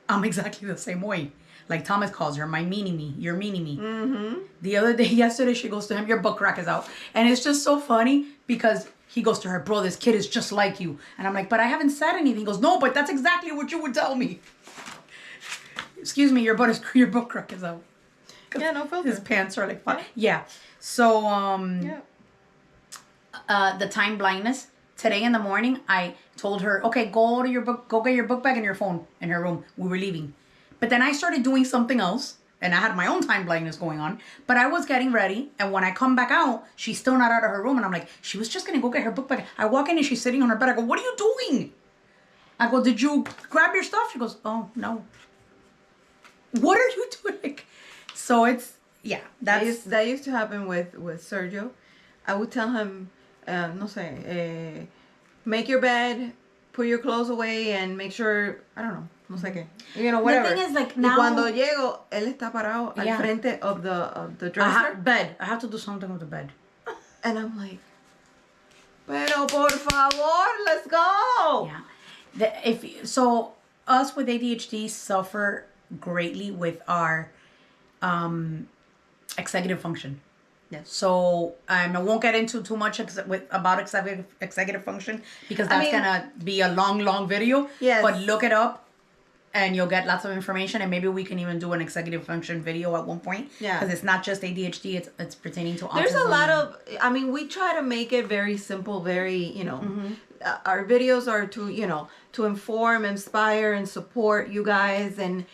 I'm exactly the same way. Like Thomas calls her, my meanie me, your meanie me. Mm-hmm. Yesterday, she goes to him, your book rack is out. And it's just so funny because he goes to her, bro, this kid is just like you. And I'm like, but I haven't said anything. He goes, no, but that's exactly what you would tell me. Excuse me, your book rack is out. Yeah, no filter. His pants are like fun. Yeah. So, the time blindness. Today in the morning, I told her, okay, go get your book bag and your phone in her room. We were leaving. But then I started doing something else, and I had my own time blindness going on. But I was getting ready, and when I come back out, she's still not out of her room, and I'm like, she was just gonna go get her book bag. I walk in and she's sitting on her bed. I go, what are you doing? I go, did you grab your stuff? She goes, oh, no. What are you doing? So it's, yeah. That used to happen with Sergio. I would tell him, no sé, make your bed, put your clothes away, and make sure, I don't know. No sé qué. Whatever. The thing is, now... Y cuando llego, él está parado al frente of the dresser. Bed. I have to do something with the bed. And I'm like, pero por favor, let's go. Yeah. So us with ADHD suffer greatly with our executive function. Yes. So I won't get into too much about executive function because that's gonna be a long video. Yes. But look it up. And you'll get lots of information, and maybe we can even do an executive function video at one point. Yeah. Because it's not just ADHD; it's pertaining to autism. There's a lot of. I mean, we try to make it very simple, very our videos are to inform, inspire, and support you guys, and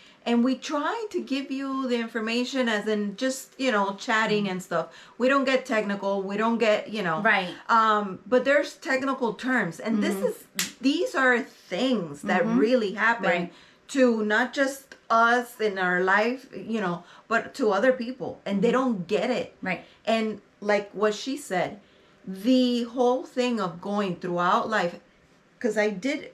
we try to give you the information as in just chatting and stuff. We don't get technical. We don't get right. But there's technical terms, and these are things that really happen. Right. To not just us in our life, but to other people. And they don't get it. Right. And like what she said, the whole thing of going throughout life, because I did,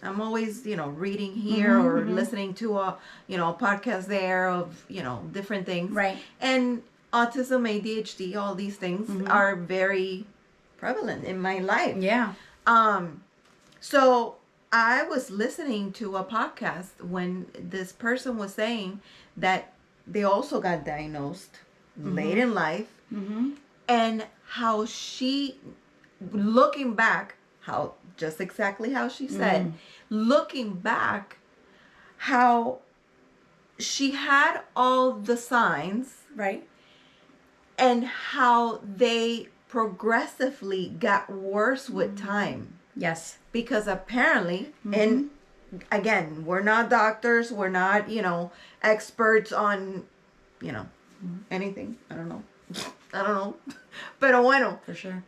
I'm always, reading here or listening to a podcast there of, different things. Right. And autism, ADHD, all these things are very prevalent in my life. Yeah. So I was listening to a podcast when this person was saying that they also got diagnosed late in life, and how she, looking back, how just exactly how she said, looking back, how she had all the signs, right, and how they progressively got worse with time. Yes. Because apparently, and again, we're not doctors, we're not, experts on, anything. I don't know. Pero bueno. For sure.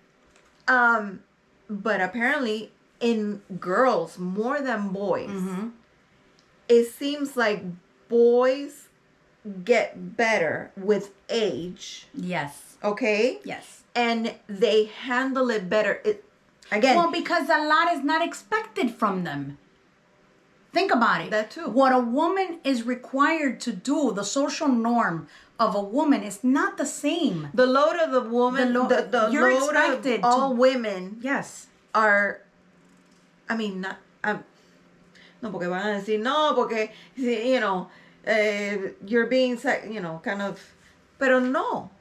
But apparently in girls more than boys, it seems like boys get better with age. Yes. Okay? Yes. And they handle it better. Again. Well, because a lot is not expected from them. Think about it. That too. What a woman is required to do, the social norm of a woman is not the same. The load of the woman, the you're load expected of all women, yes, are, I mean, not, no, porque van a decir, no, porque, you're being, kind of, pero no.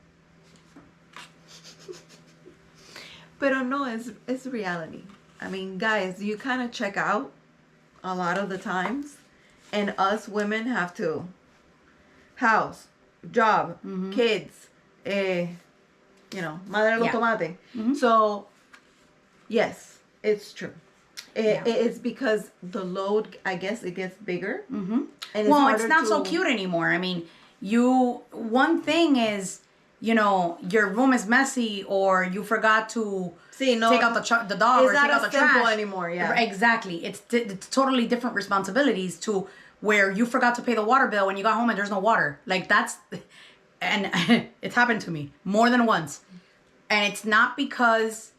Pero no, it's reality. I mean, guys, you kind of check out a lot of the times, and us women have to house, job, kids, madre los tomate. So, yes, it's true. It's because the load, I guess, it gets bigger. And it's not so cute anymore. I mean, one thing is, your room is messy, or you forgot to take out the dog, or take out the trash anymore. Yeah, exactly. It's totally different responsibilities to where you forgot to pay the water bill when you got home and there's no water. Like and it's happened to me more than once, and it's not because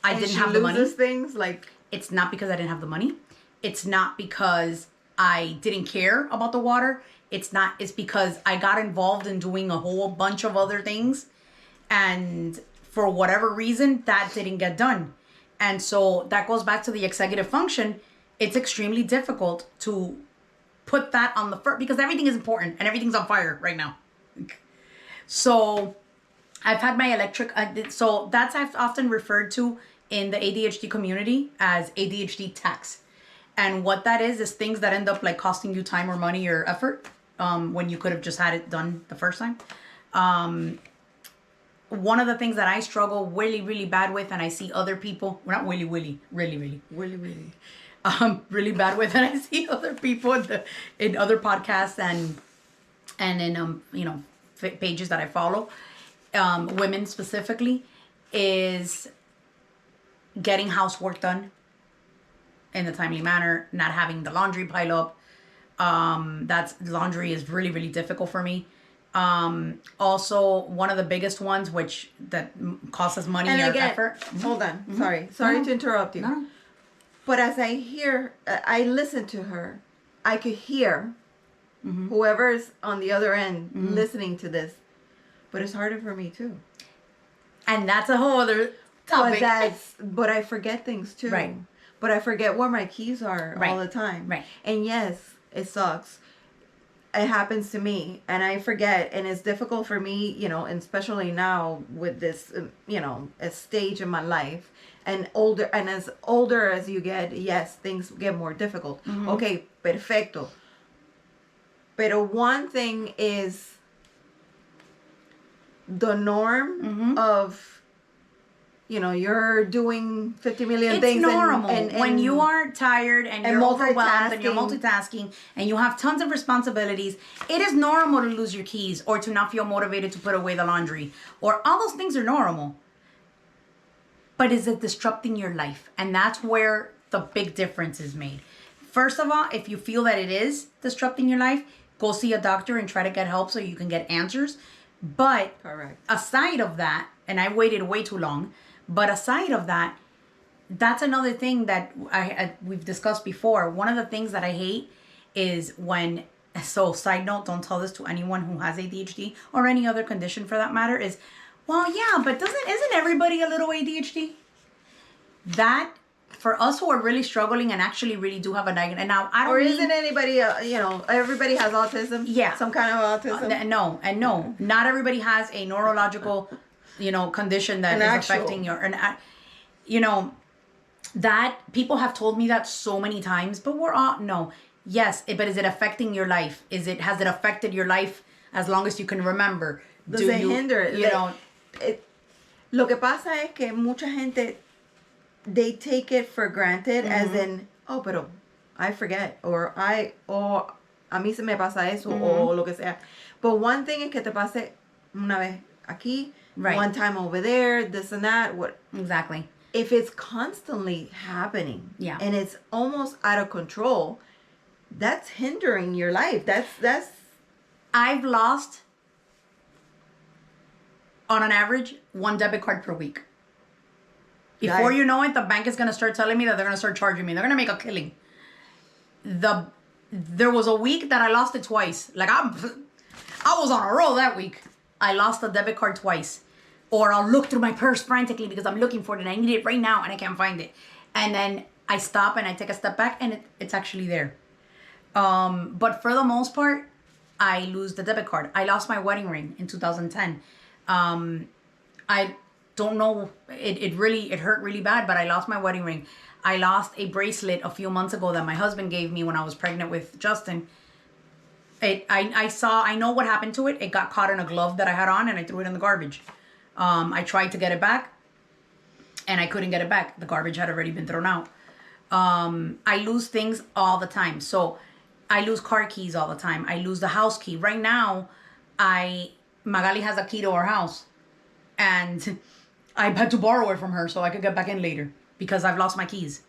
I didn't have the money. Things like it's not because I didn't have the money. It's not because I didn't care about the water. It's because I got involved in doing a whole bunch of other things, and for whatever reason, that didn't get done. And so that goes back to the executive function. It's extremely difficult to put that on the first, because everything is important and everything's on fire right now. So I've had my electric, so that's I've often referred to in the ADHD community as ADHD tax. And what that is things that end up like costing you time or money or effort when you could have just had it done the first time. One of the things that I struggle really, really bad with, and I see other people, well, not really bad with, and I see other people in other podcasts and in pages that I follow, women specifically, is getting housework done in a timely manner, not having the laundry pile up. Laundry is really, really difficult for me. Also, one of the biggest ones, that costs us money or effort. Hold on. Sorry to interrupt you. No. But as I listen to her, I could hear whoever's on the other end listening to this. But it's harder for me too. And that's a whole other topic. But I forget things too. Right. But I forget where my keys are all the time. Right. And yes, it sucks. It happens to me, and I forget, and it's difficult for me, and especially now with this, a stage in my life, and as older as you get, yes, things get more difficult. Okay, perfecto. Pero one thing is the norm of, you're doing 50 million things. It's normal. And when you are tired and you're overwhelmed and you're multitasking and you have tons of responsibilities, it is normal to lose your keys or to not feel motivated to put away the laundry. Or all those things are normal. But is it disrupting your life? And that's where the big difference is made. First of all, if you feel that it is disrupting your life, go see a doctor and try to get help so you can get answers. But aside of that, and I waited way too long, but aside of that, that's another thing that we've discussed before. One of the things that I hate is side note, don't tell this to anyone who has ADHD or any other condition for that matter, is, well, yeah, but isn't everybody a little ADHD? That for us who are really struggling and actually really do have a diagnosis. And now I don't. Or isn't anybody? Everybody has autism. Yeah. Some kind of autism. No, not everybody has a neurological, condition that is affecting that people have told me that so many times. But we're all no. Yes, but is it affecting your life? Has it affected your life as long as you can remember? Does it hinder? Lo que pasa es que mucha gente, they take it for granted as in, pero I forget, or a mí se me pasa eso, o lo que sea. But one thing es que te pase una vez aquí, one time over there, this and that. Exactly. If it's constantly happening, and it's almost out of control, that's hindering your life. That's. I've lost, on an average, 1 debit card per week. Before you know it, the bank is going to start telling me that they're going to start charging me. They're going to make a killing. There was a week that I lost it twice. Like, I was on a roll that week. I lost a debit card twice. Or I'll look through my purse frantically because I'm looking for it and I need it right now and I can't find it. And then I stop and I take a step back and it's actually there. But for the most part, I lose the debit card. I lost my wedding ring in 2010. I don't know. It hurt really bad, but I lost my wedding ring. I lost a bracelet a few months ago that my husband gave me when I was pregnant with Justin. I know what happened to it. It got caught in a glove that I had on and I threw it in the garbage. I tried to get it back and I couldn't get it back. The garbage had already been thrown out. I lose things all the time. So I lose car keys all the time. I lose the house key. Right now, Magali has a key to our house. And I had to borrow it from her so I could get back in later because I've lost my keys.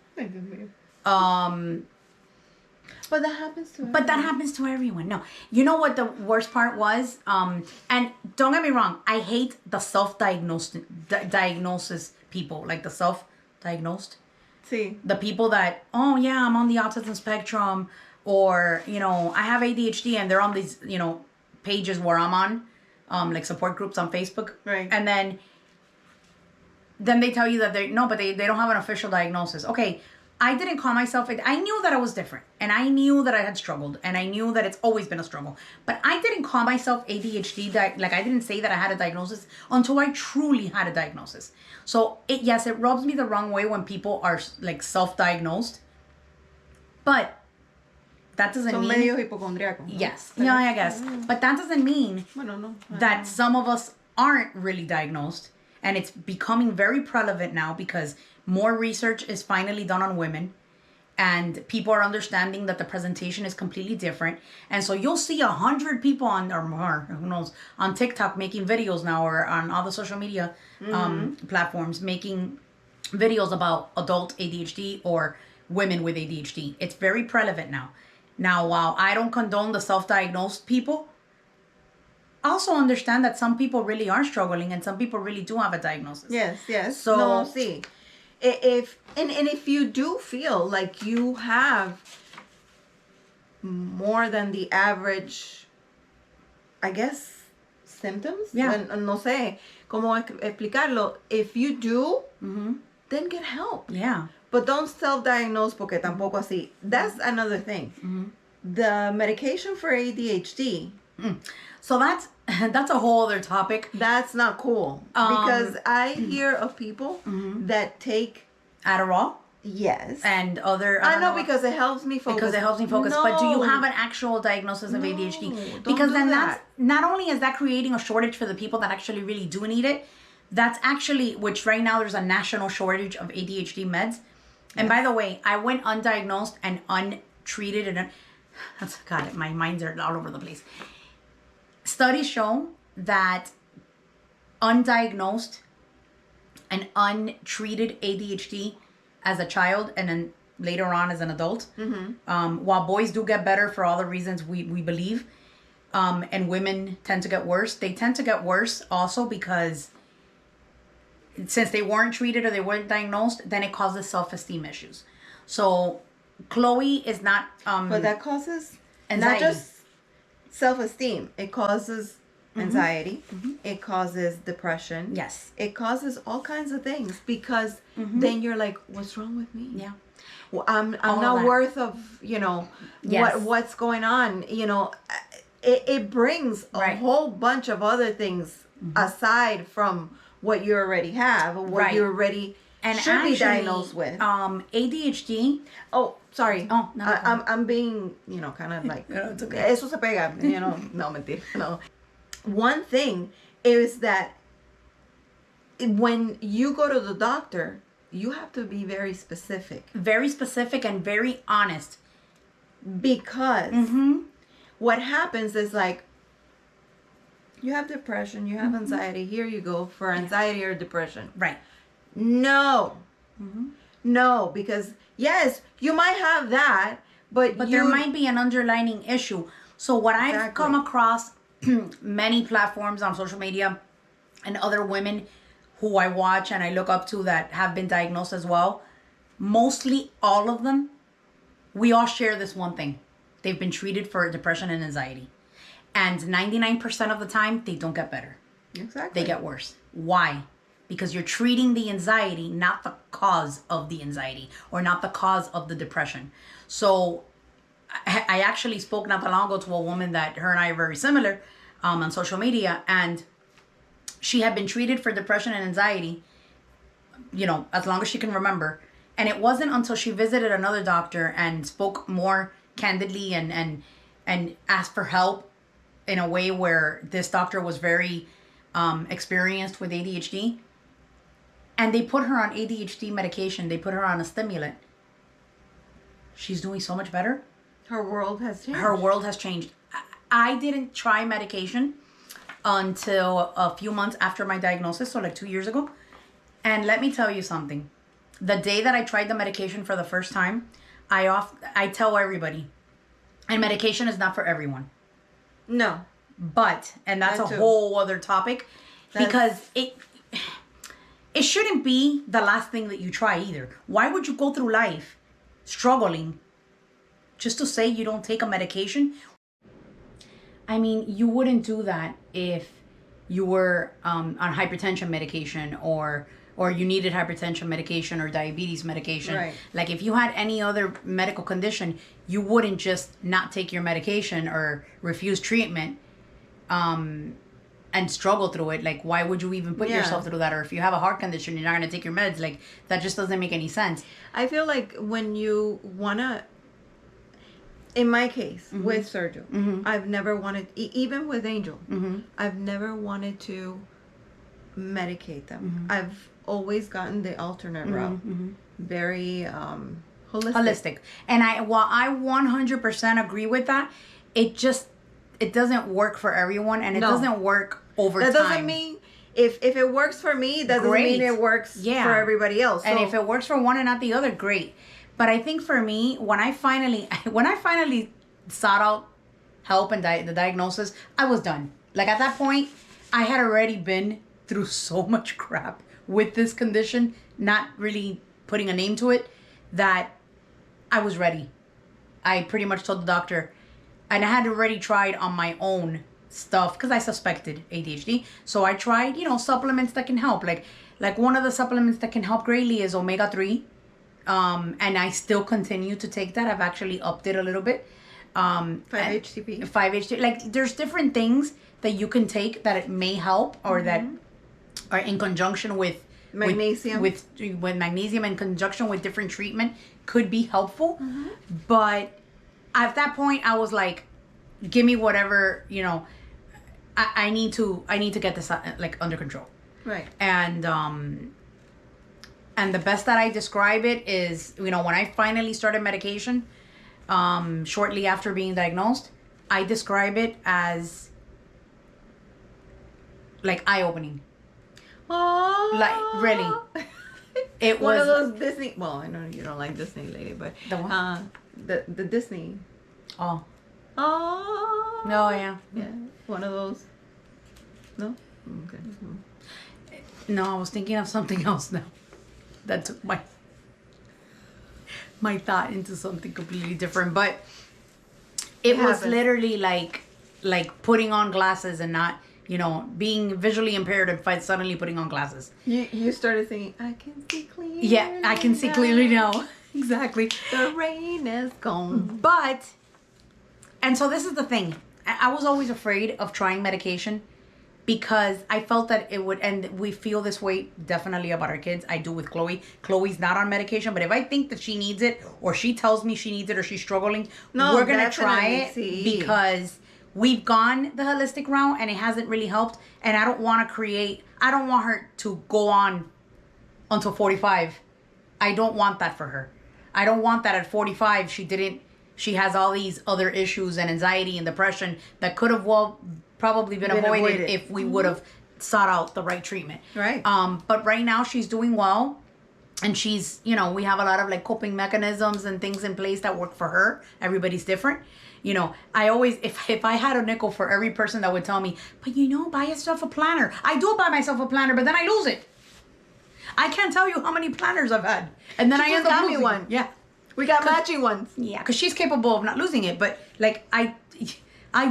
But that happens to everyone. But that happens to everyone. No. You know what the worst part was? And don't get me wrong. I hate the diagnosis people. Like the self-diagnosed. Sí. The people that, I'm on the autism spectrum. Or, I have ADHD and they're on these, pages where I'm on. Like support groups on Facebook. Right. And then they tell you that they don't have an official diagnosis. Okay. I didn't call myself, I knew that I was different and I knew that I had struggled and I knew that it's always been a struggle, but I didn't call myself ADHD. I didn't say that I had a diagnosis until I truly had a diagnosis. So it rubs me the wrong way when people are like self-diagnosed, but that doesn't mean... medio hipocondriacos. Yes. Yeah, I guess. But that doesn't mean that some of us aren't really diagnosed. And it's becoming very prevalent now because more research is finally done on women. And people are understanding that the presentation is completely different. And so you'll see 100 people on, or more, who knows, on TikTok making videos now or on all the social media platforms making videos about adult ADHD or women with ADHD. It's very prevalent now. Now, while I don't condone the self-diagnosed people, also understand that some people really are struggling and some people really do have a diagnosis. Yes. So, see, if you do feel like you have more than the average, I guess, symptoms. No sé cómo explicarlo. If you do, then get help. Yeah. But don't self-diagnose porque tampoco así. That's another thing. The medication for ADHD. So that's a whole other topic. That's not cool. Because I hear of people that take Adderall. Yes. And other... I know because it helps me focus. No. But do you have an actual diagnosis of ADHD? Because then that's... Not only is that creating a shortage for the people that actually really do need it, that's actually... Which right now there's a national shortage of ADHD meds. And by the way, I went undiagnosed and untreated and... God, my minds are all over the place. Studies show that undiagnosed and untreated ADHD as a child and then later on as an adult, while boys do get better for all the reasons we believe, and women tend to get worse, they tend to get worse also because since they weren't treated or they weren't diagnosed, then it causes self-esteem issues. So Chloe is not... but that causes anxiety. Not just self-esteem. It causes anxiety. It causes depression. Yes. It causes all kinds of things because then you're like, what's wrong with me? Yeah. Well, I'm not worth of, what's going on. It brings a whole bunch of other things aside from what you already have or what you already should be diagnosed with. ADHD. Oh, sorry. Oh, no. I'm being, kind of like, No, it's okay. Eso se pega, No, mentira. No. One thing is that when you go to the doctor, you have to be very specific. Very specific and very honest. Because what happens is like, you have depression, you have anxiety, here you go for anxiety or depression. Right. No. No, because yes, you might have that, but there might be an underlying issue. So what I've come across many platforms on social media and other women who I watch and I look up to that have been diagnosed as well, mostly all of them, we all share this one thing. They've been treated for depression and anxiety. And 99% of the time, they don't get better. Exactly. They get worse. Why? Because you're treating the anxiety, not the cause of the anxiety or not the cause of the depression. So I actually spoke not that long ago to a woman that her and I are very similar on social media. And she had been treated for depression and anxiety, as long as she can remember. And it wasn't until she visited another doctor and spoke more candidly and asked for help in a way where this doctor was very experienced with ADHD. And they put her on ADHD medication. They put her on a stimulant. She's doing so much better. Her world has changed. Her world has changed. I didn't try medication until a few months after my diagnosis, so like 2 years ago. And let me tell you something. The day that I tried the medication for the first time, I tell everybody, and medication is not for everyone. No. But, and that's a whole other topic, because it shouldn't be the last thing that you try either. Why would you go through life struggling just to say you don't take a medication? I mean, you wouldn't do that if you were on hypertension medication or you needed hypertension medication or diabetes medication. Right. Like if you had any other medical condition, you wouldn't just not take your medication or refuse treatment and struggle through it. Like, why would you even put yourself through that? Or if you have a heart condition, you're not going to take your meds. Like, that just doesn't make any sense. I feel like when you want to, in my case, with Sergio, I've never wanted, even with Angel, I've never wanted to medicate them. I've always gotten the alternate route. Very holistic. And while I 100% agree with that, it doesn't work for everyone, and it doesn't work over time. That doesn't mean if it works for me, that doesn't mean it works for everybody else. And if it works for one and not the other, great. But I think for me, when I finally sought out help and the diagnosis, I was done. Like at that point, I had already been through so much crap with this condition, not really putting a name to it, that I was ready. I pretty much told the doctor, and I had already tried on my own stuff because I suspected ADHD. So I tried, supplements that can help. Like one of the supplements that can help greatly is omega-3. And I still continue to take that. I've actually upped it a little bit. 5-HTP. 5-HTP. Like there's different things that you can take that it may help or that are in conjunction with magnesium. With magnesium in conjunction with different treatment could be helpful. But at that point I was like, give me whatever, I need to get this like under control. Right. And the best that I describe it is, when I finally started medication, shortly after being diagnosed, I describe it as like eye-opening. Oh. Like really. It one was of those Disney. Well, I know you don't like Disney, lady, but the one? The Disney. Oh. Oh. No, yeah. Yeah. One of those. No. Okay. No, I was thinking of something else now. That took my thought into something completely different. But it was literally like putting on glasses and not being visually impaired and suddenly putting on glasses. You started singing, I can see clearly. Yeah, I can see clearly now. Exactly. The rain is gone. And so this is the thing. I was always afraid of trying medication because I felt that it would, and we feel this way definitely about our kids. I do with Chloe. Chloe's not on medication, but if I think that she needs it, or she tells me she needs it, or she's struggling, we're going to try it because we've gone the holistic route and it hasn't really helped. And I don't want her to go on until 45. I don't want that for her. I don't want that at 45 she has all these other issues and anxiety and depression that could have probably been avoided if we would have sought out the right treatment. Right. But right now she's doing well, and she's, we have a lot of like coping mechanisms and things in place that work for her. Everybody's different. I always, if I had a nickel for every person that would tell me, but buy yourself a planner. I do buy myself a planner, but then I lose it. I can't tell you how many planners I've had. And then I end up losing one. Yeah. We got matching ones. Yeah, because she's capable of not losing it. But like I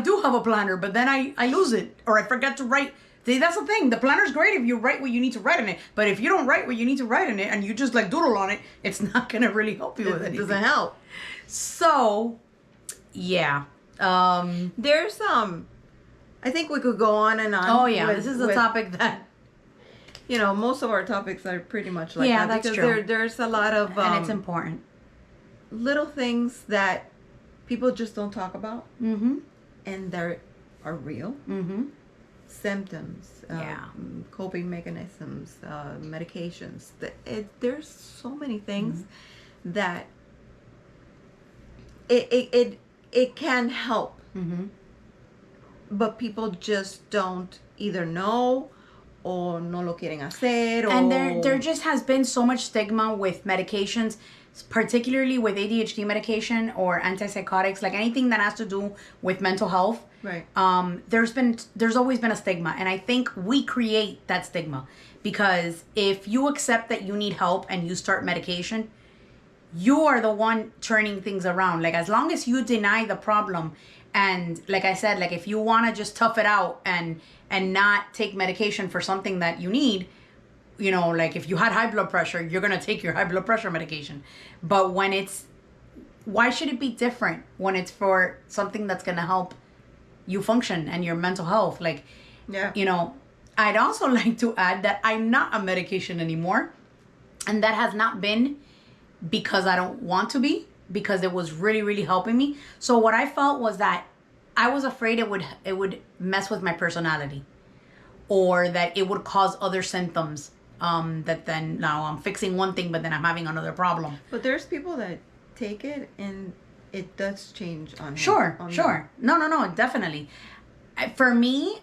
do have a planner, but then I lose it, or I forget to write. See, that's the thing. The planner's great if you write what you need to write in it. But if you don't write what you need to write in it and you just like doodle on it, it's not going to really help you with anything. It doesn't help. So, yeah. There's I think we could go on and on. Oh yeah, this is a topic that most of our topics are pretty much like that. That's because true. There's a lot of and it's important. Little things that people just don't talk about, mm-hmm. and they are real. Mm-hmm. Symptoms, coping mechanisms, medications. There's so many things mm-hmm. that it can help, mm-hmm. but people just don't either know or no lo quieren hacer. And there just has been so much stigma with medications, particularly with ADHD medication or antipsychotics, like anything that has to do with mental health. Right. There's always been a stigma, and I think we create that stigma because if you accept that you need help and you start medication, you are the one turning things around. Like as long as you deny the problem, and like I said, like if you want to just tough it out and not take medication for something that you need, like if you had high blood pressure, you're going to take your high blood pressure medication. But why should it be different when it's for something that's going to help you function and your mental health? Like, I'd also like to add that I'm not on medication anymore. And that has not been because I don't want to be, because it was really, really helping me. So what I felt was that I was afraid it would mess with my personality, or that it would cause other symptoms. That then now I'm fixing one thing, but then I'm having another problem. But there's people that take it and it does change on Sure. No, definitely. For me,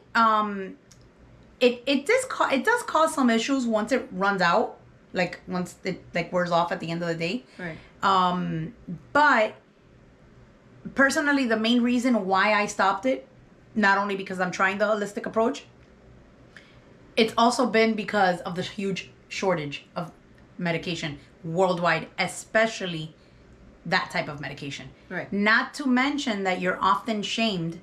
it does cause some issues once it runs out, like once it like wears off at the end of the day. Right. But personally, the main reason why I stopped it, not only because I'm trying the holistic approach, it's also been because of the huge shortage of medication worldwide, especially that type of medication. Right. Not to mention that you're often shamed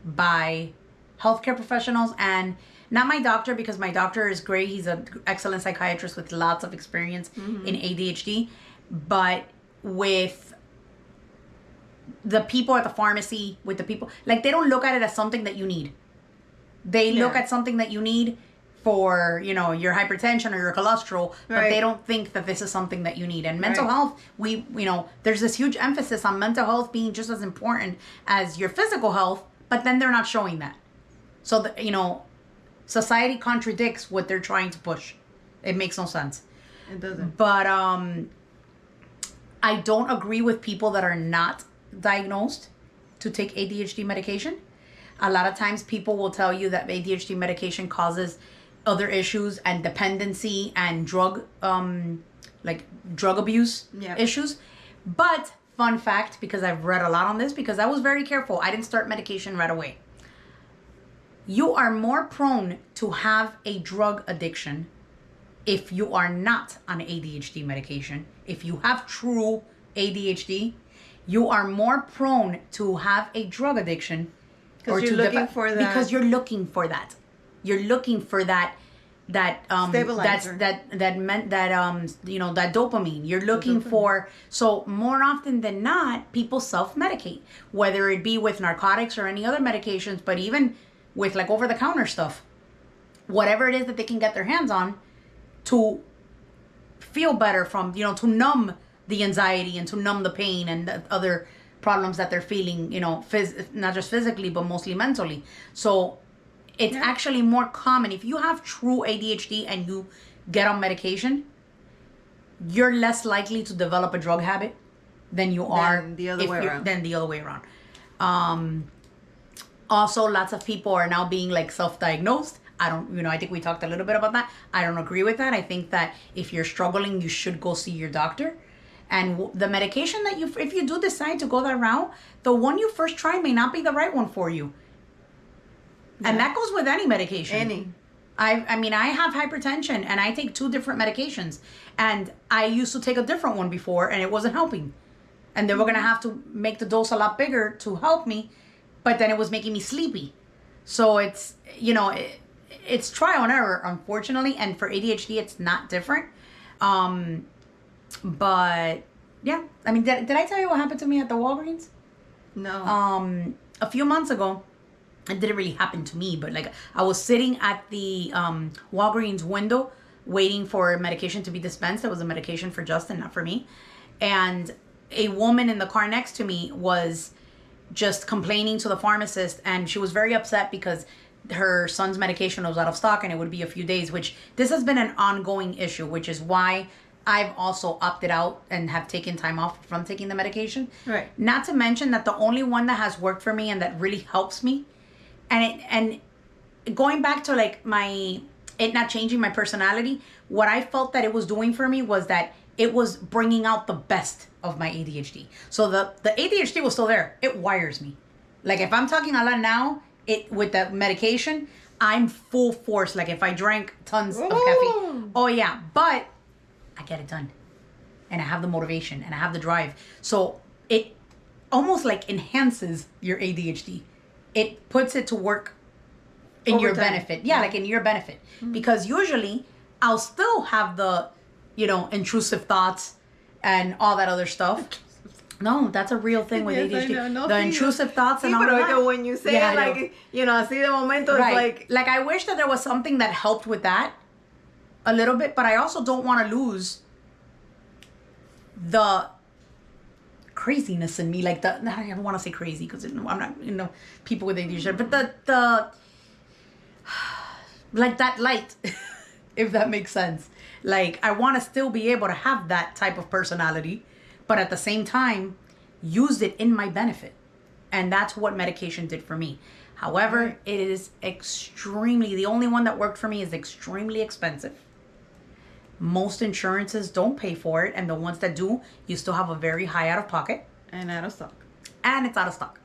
by healthcare professionals, and not my doctor, because my doctor is great. He's an excellent psychiatrist with lots of experience mm-hmm. in ADHD, but with the people at the pharmacy, with the people, like they don't look at it as something that you need. They look at something that you need for, your hypertension or your cholesterol, but they don't think that this is something that you need. And mental health, there's this huge emphasis on mental health being just as important as your physical health, but then they're not showing that. So, society contradicts what they're trying to push. It makes no sense. It doesn't. But I don't agree with people that are not diagnosed to take ADHD medication. A lot of times people will tell you that ADHD medication causes other issues and dependency and drug abuse issues. But fun fact, because I've read a lot on this, because I was very careful, I didn't start medication right away. You are more prone to have a drug addiction if you are not on ADHD medication. If you have true ADHD, you are more prone to have a drug addiction. Because you're looking for that. Because you're looking for that. You're looking for that stabilizer. that dopamine. You're looking for, so more often than not, people self-medicate, whether it be with narcotics or any other medications, but even with like over-the-counter stuff, whatever it is that they can get their hands on to feel better from, to numb the anxiety and to numb the pain and the other problems that they're feeling, not just physically, but mostly mentally. So it's actually more common. If you have true ADHD and you get on medication, you're less likely to develop a drug habit than you are the other way around. Also, lots of people are now being like self-diagnosed. I think we talked a little bit about that. I don't agree with that. I think that if you're struggling, you should go see your doctor. And the medication that if you do decide to go that route, the one you first try may not be the right one for you. Yeah. And that goes with any medication. I have hypertension and I take 2 different medications. And I used to take a different one before and it wasn't helping. And they were going to have to make the dose a lot bigger to help me. But then it was making me sleepy. So it's, it's trial and error, unfortunately. And for ADHD, it's not different. But yeah, did I tell you what happened to me at the Walgreens? No. A few months ago, it didn't really happen to me, but like I was sitting at the Walgreens window waiting for medication to be dispensed. It was a medication for Justin, not for me. And a woman in the car next to me was just complaining to the pharmacist, and she was very upset because her son's medication was out of stock and it would be a few days, which this has been an ongoing issue, which is why I've also opted out and have taken time off from taking the medication. Right. Not to mention that the only one that has worked for me and that really helps me, and going back to like it not changing my personality, what I felt that it was doing for me was that it was bringing out the best of my ADHD. So the ADHD was still there. It wires me. Like if I'm talking a lot now, with the medication, I'm full force. Like if I drank tons of caffeine. Oh yeah, but I get it done. And I have the motivation and I have the drive. So it almost like enhances your ADHD. It puts it to work in your benefit. Yeah, like in your benefit. Mm-hmm. Because usually I'll still have the, intrusive thoughts and all that other stuff. No, that's a real thing with ADHD. The intrusive thoughts and all that. When you say it, like, así de momento, right. It's like I wish that there was something that helped with that a little bit, but I also don't want to lose the craziness in me. Like I don't want to say crazy because I'm not, people with ADHD, but the like that light, if that makes sense. Like I want to still be able to have that type of personality, but at the same time, use it in my benefit. And that's what medication did for me. However, it is the only one that worked for me is extremely expensive. Most insurances don't pay for it. And the ones that do, you still have a very high out of pocket. And out of stock. And it's out of stock.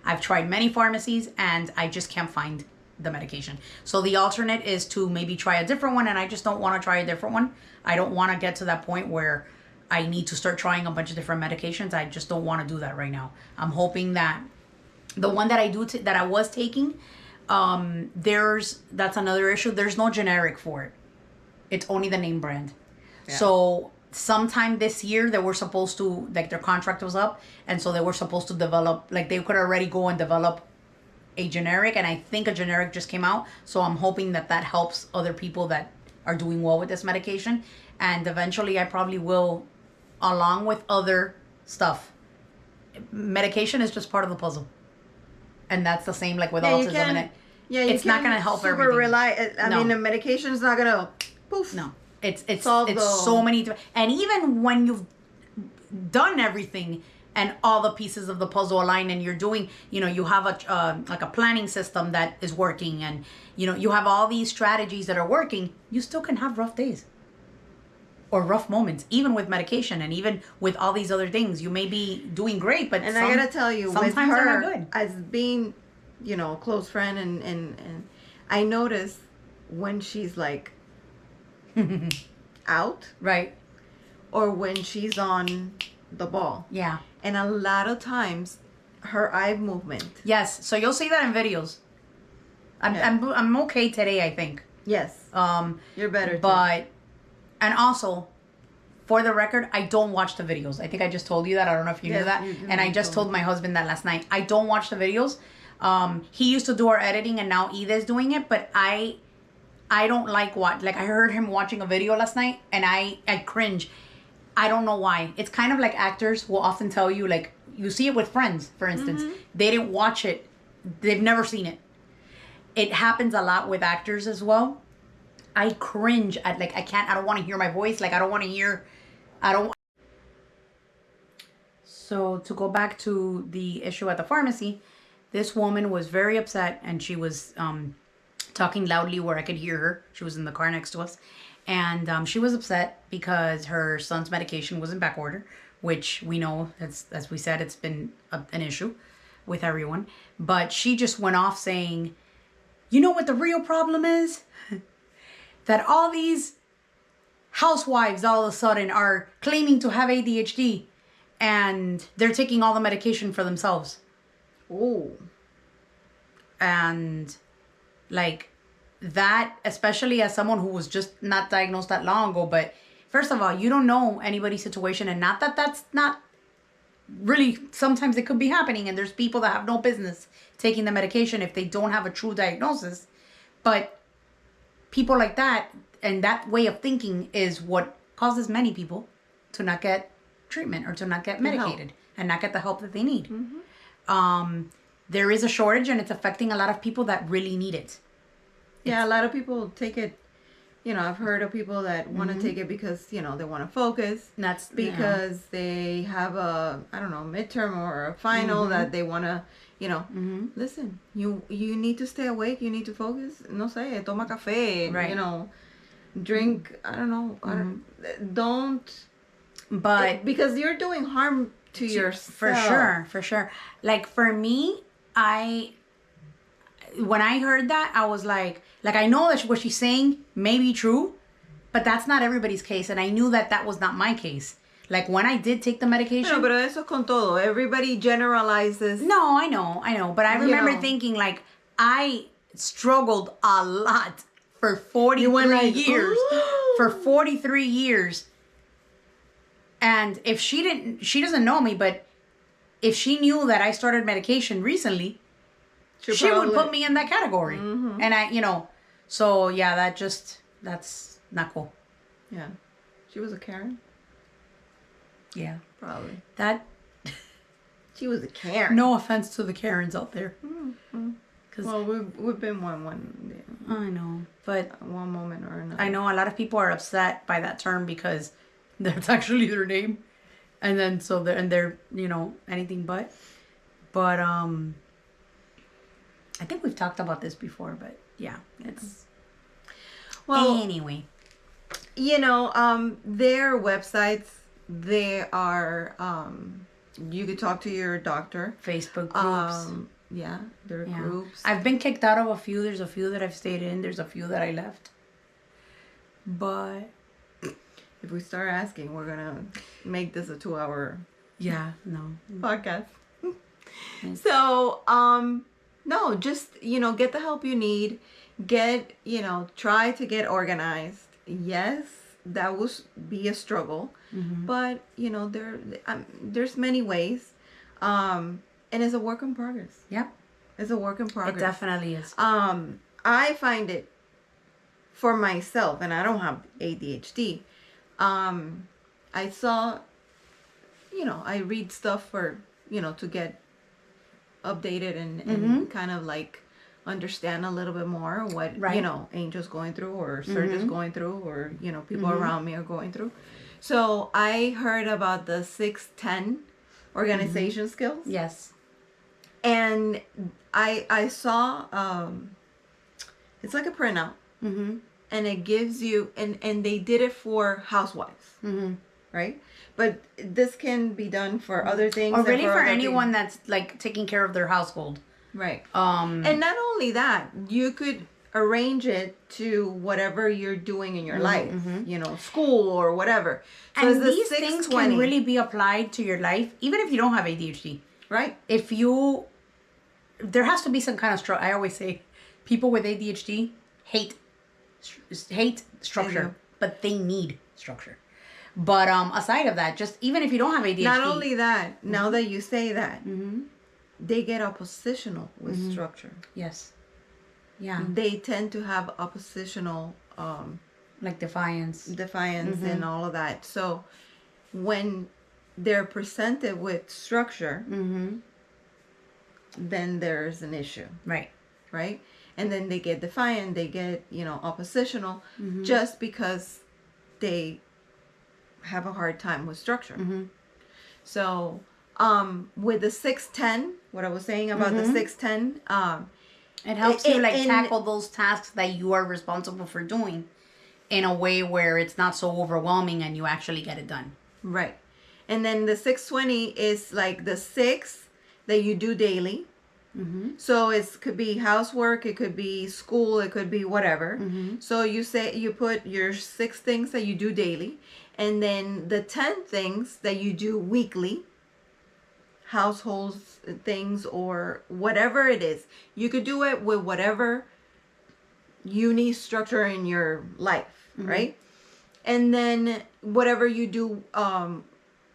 I've tried many pharmacies and I just can't find the medication. So the alternate is to maybe try a different one. And I just don't want to try a different one. I don't want to get to that point where I need to start trying a bunch of different medications. I just don't want to do that right now. I'm hoping that the one that that I was taking, that's another issue. There's no generic for it. It's only the name brand. Yeah. So sometime this year they were supposed to, like their contract was up. And so they were supposed to develop, like they could already go and develop a generic. And I think a generic just came out. So I'm hoping that helps other people that are doing well with this medication. And eventually I probably will, along with other stuff. Medication is just part of the puzzle. And that's the same like with autism. It's not going to help everything. I mean, the medication is not going to poof. No. It's so many. And even when you've done everything and all the pieces of the puzzle align and you're doing, you have a planning system that is working and, you have all these strategies that are working, you still can have rough days. Or rough moments, even with medication and even with all these other things. You may be doing great, but I gotta tell you, sometimes with her, they're not good. As being, a close friend, and I notice when she's like out, right, or when she's on the ball. Yeah, and a lot of times, her eye movement. Yes, so you'll see that in videos. I'm okay today, I think. Yes. You're better. But, and also, for the record, I don't watch the videos. I think I just told you that. I don't know if you knew that. And I just told my husband that last night. I don't watch the videos. He used to do our editing, and now Ida is doing it. But I don't like what. Like, I heard him watching a video last night, and I cringe. I don't know why. It's kind of like actors will often tell you, like, you see it with Friends, for instance. They didn't watch it. They've never seen it. It happens a lot with actors as well. I cringe at, like, I don't want to hear my voice. Like, So to go back to the issue at the pharmacy, this woman was very upset, and she was talking loudly where I could hear her. She was in the car next to us. And she was upset because her son's medication was in back order, which we know, as we said, it's been an issue with everyone. But she just went off saying, you know what the real problem is? That all these housewives all of a sudden are claiming to have ADHD, and they're taking all the medication for themselves. Oh. And like that, especially as someone who was just not diagnosed that long ago, but first of all, you don't know anybody's situation, and not that that's not really, sometimes it could be happening, and there's people that have no business taking the medication if they don't have a true diagnosis. But people like that and that way of thinking is what causes many people to not get treatment or to not get medicated and not get the help that they need. There is a shortage, and it's affecting a lot of people that really need it. Yeah, a lot of people take it. You know, I've heard of people that want to take it because, you know, they want to focus. That's because they have a, I don't know, midterm or a final that they want to, you know, listen, you need to stay awake. You need to focus. No sé, toma café. Right. You know, drink, I don't know. Don't. But. Because you're doing harm to yourself. For sure. Like, for me, when I heard that, I was like I know that what she's saying may be true, but that's not everybody's case, and I knew that was not my case. Like, when I did take the medication. No, pero eso con todo. Everybody generalizes. No, I know, but I remember thinking, like, I struggled a lot for 43 years. For 43 years. And if she doesn't know me, but if she knew that I started medication recently, she would put me in that category. And I, you know, so yeah, that's not cool. Yeah. She was a Karen? Yeah. Probably. She was a Karen. No offense to the Karens out there. Well, we've been one. I know, but one moment or another. I know a lot of people are upset by that term because that's actually their name, and then so they're you know anything but I think we've talked about this before, but yeah, it's anyway. You know, their websites, they are you could talk to your doctor. Facebook groups. Yeah, there are groups. I've been kicked out of a few. There's a few that I've stayed in. There's a few that I left. But if we start asking, we're gonna make this a 2-hour podcast. So no, just, you know, get the help you need. Try to get organized. Yes, that will be a struggle, but you know there's many ways, and it's a work in progress. Yep, it's a work in progress. It definitely is. I find it for myself, and I don't have ADHD. I saw, I read stuff for, to get updated and kind of like understand a little bit more what, Angel's going through or Serge's going through or, people around me are going through. So I heard about the 610 organization skills. Yes. And I saw, it's like a printout. And it gives you, and they did it for housewives, right? But this can be done for other things. Or really for anyone that's like taking care of their household. Right. And not only that, you could arrange it to whatever you're doing in your life, school or whatever. So and these things can really be applied to your life, even if you don't have ADHD. Right. There has to be some kind of struggle. I always say, people with ADHD hate structure, but they need structure. But aside of that, just even if you don't have ADHD. Not only that, now that you say that, they get oppositional with structure. Yes. Yeah. They tend to have oppositional like defiance and all of that. So when they're presented with structure, then there's an issue. Right? And then they get defiant, they get, oppositional just because they have a hard time with structure. So with the 6-10, what I was saying about the 6-10, it helps you tackle those tasks that you are responsible for doing in a way where it's not so overwhelming and you actually get it done. Right. And then the 6-20 is like the 6 that you do daily. So it could be housework, it could be school, it could be whatever. So you put your 6 things that you do daily, and then the 10 things that you do weekly, household things or whatever it is. You could do it with whatever you need structure in your life, right? And then whatever you do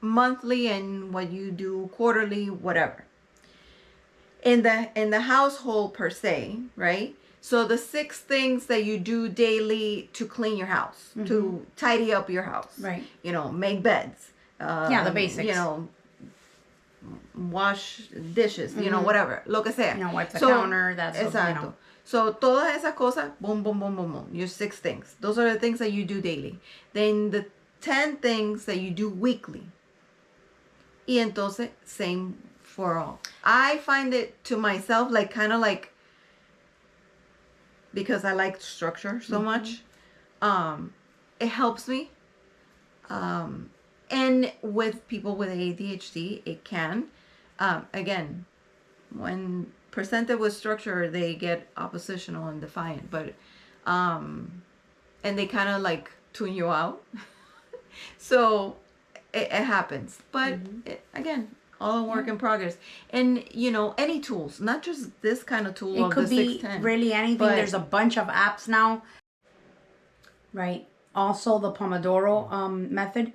monthly and what you do quarterly, whatever. In the household per se, right? So the 6 things that you do daily to clean your house, to tidy up your house, right? Make beds. The basics. Wash dishes, whatever, lo que sea. Wipe the counter, that's exacto. So todas esas cosas, boom, boom, boom, boom, boom. Your 6 things. Those are the things that you do daily. Then the 10 things that you do weekly. Y entonces, same for all. I find it to myself kind of because I like structure so much, it helps me. And with people with ADHD, it can. Again, when presented with structure, they get oppositional and defiant. But, and they kind of tune you out. So it happens. But again, all work in progress. And, any tools, not just this kind of tool. It could be really anything. There's a bunch of apps now. Right. Also, the Pomodoro method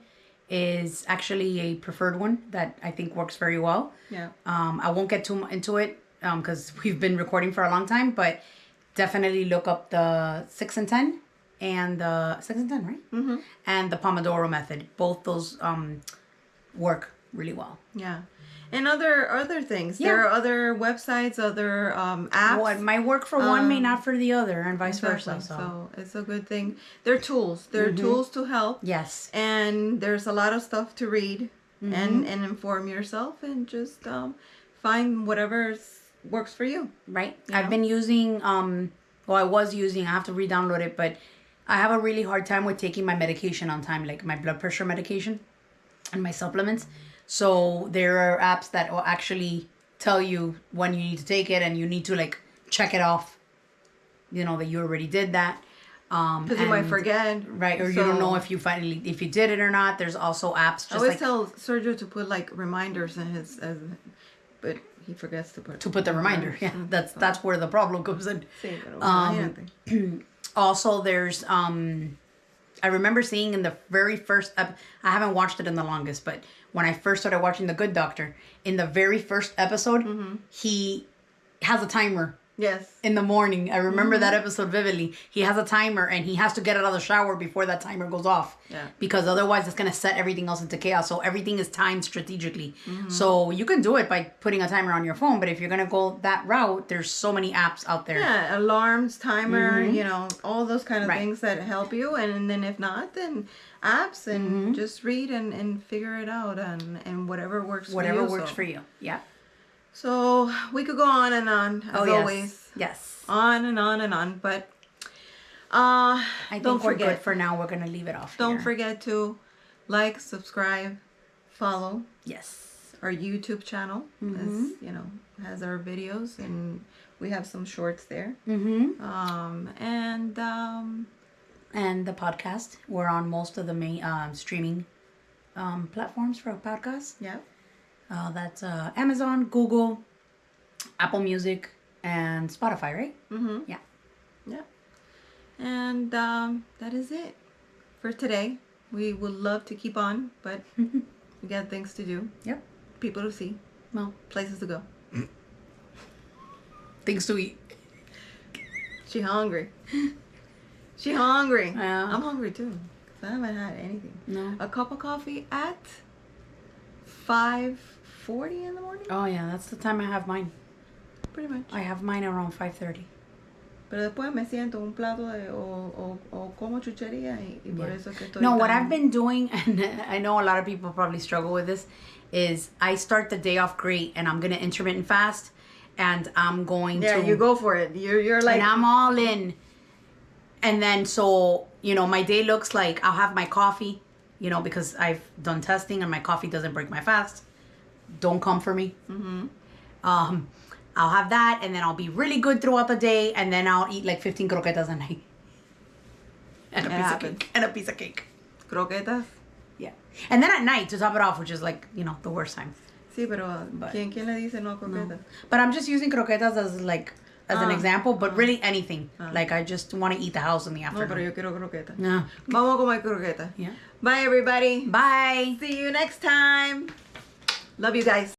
is actually a preferred one that I think works very well. Yeah. I won't get too into it because we've been recording for a long time, but definitely look up the 6 and 10 and the 6 and 10, right? And the Pomodoro method. Both those work really well. Yeah. And other things. Yeah. There are other websites, other apps. What might work for one may not for the other, and vice versa. So it's a good thing. They're tools. They're tools to help. Yes. And there's a lot of stuff to read and inform yourself and just find whatever works for you. Right. I've been using, I was using, I have to re-download it, but I have a really hard time with taking my medication on time, like my blood pressure medication and my supplements. So there are apps that will actually tell you when you need to take it, and you need to check it off, that you already did that. Because you might forget. Right, or you don't know if you did it or not. There's also apps. I always tell Sergio to put reminders in his, but he forgets to put the reminder. Yeah, that's where the problem comes in. Also, there's I remember seeing in the very first I haven't watched it in the longest, but when I first started watching The Good Doctor, in the very first episode, he has a timer. Yes. In the morning. I remember that episode vividly. He has a timer and he has to get out of the shower before that timer goes off. Yeah. Because otherwise it's going to set everything else into chaos. So everything is timed strategically. So you can do it by putting a timer on your phone. But if you're going to go that route, there's so many apps out there. Yeah. Alarms, timer, all those kind of things that help you. And then if not, then apps and just read and figure it out. And whatever works for you. Whatever works for you. Yeah. So we could go on and on, as always. Yes. On and on and on. But I think we're good for now. We're going to leave it off Don't forget to like, subscribe, follow. Yes. Our YouTube channel, has our videos, and we have some shorts there. And the podcast. We're on most of the main streaming platforms for a podcast. Yeah. That's Amazon, Google, Apple Music, and Spotify, right? Mm-hmm. Yeah. Yeah. And that is it for today. We would love to keep on, but we got things to do. Yep. People to see. Well, places to go. Things to eat. She hungry. She hungry. Yeah. I'm hungry too. 'Cause I haven't had anything. No. A cup of coffee at 5:40 in the morning. Oh yeah, that's the time I have mine. Pretty much. I have mine around 5:30. Pero después me siento un plato de o como chuchería y por eso que estoy. No, what I've been doing, and I know a lot of people probably struggle with this, is I start the day off great, and I'm gonna intermittent fast, and I'm going to. Yeah, you go for it. You're like. And I'm all in. And then so my day looks like I'll have my coffee, because I've done testing and my coffee doesn't break my fast. Don't come for me. Mm-hmm. I'll have that, and then I'll be really good throughout the day, and then I'll eat like 15 croquetas a night. And a piece of cake. Croquetas? Yeah. And then at night, to top it off, which is like, the worst time. Sí, pero ¿quién le dice no a croquetas? No. But I'm just using croquetas as an example, but really anything. Like, I just want to eat the house in the afternoon. No, pero yo quiero croquetas. No. Vamos a comer croquetas. Yeah. Bye, everybody. Bye. See you next time. Love you guys.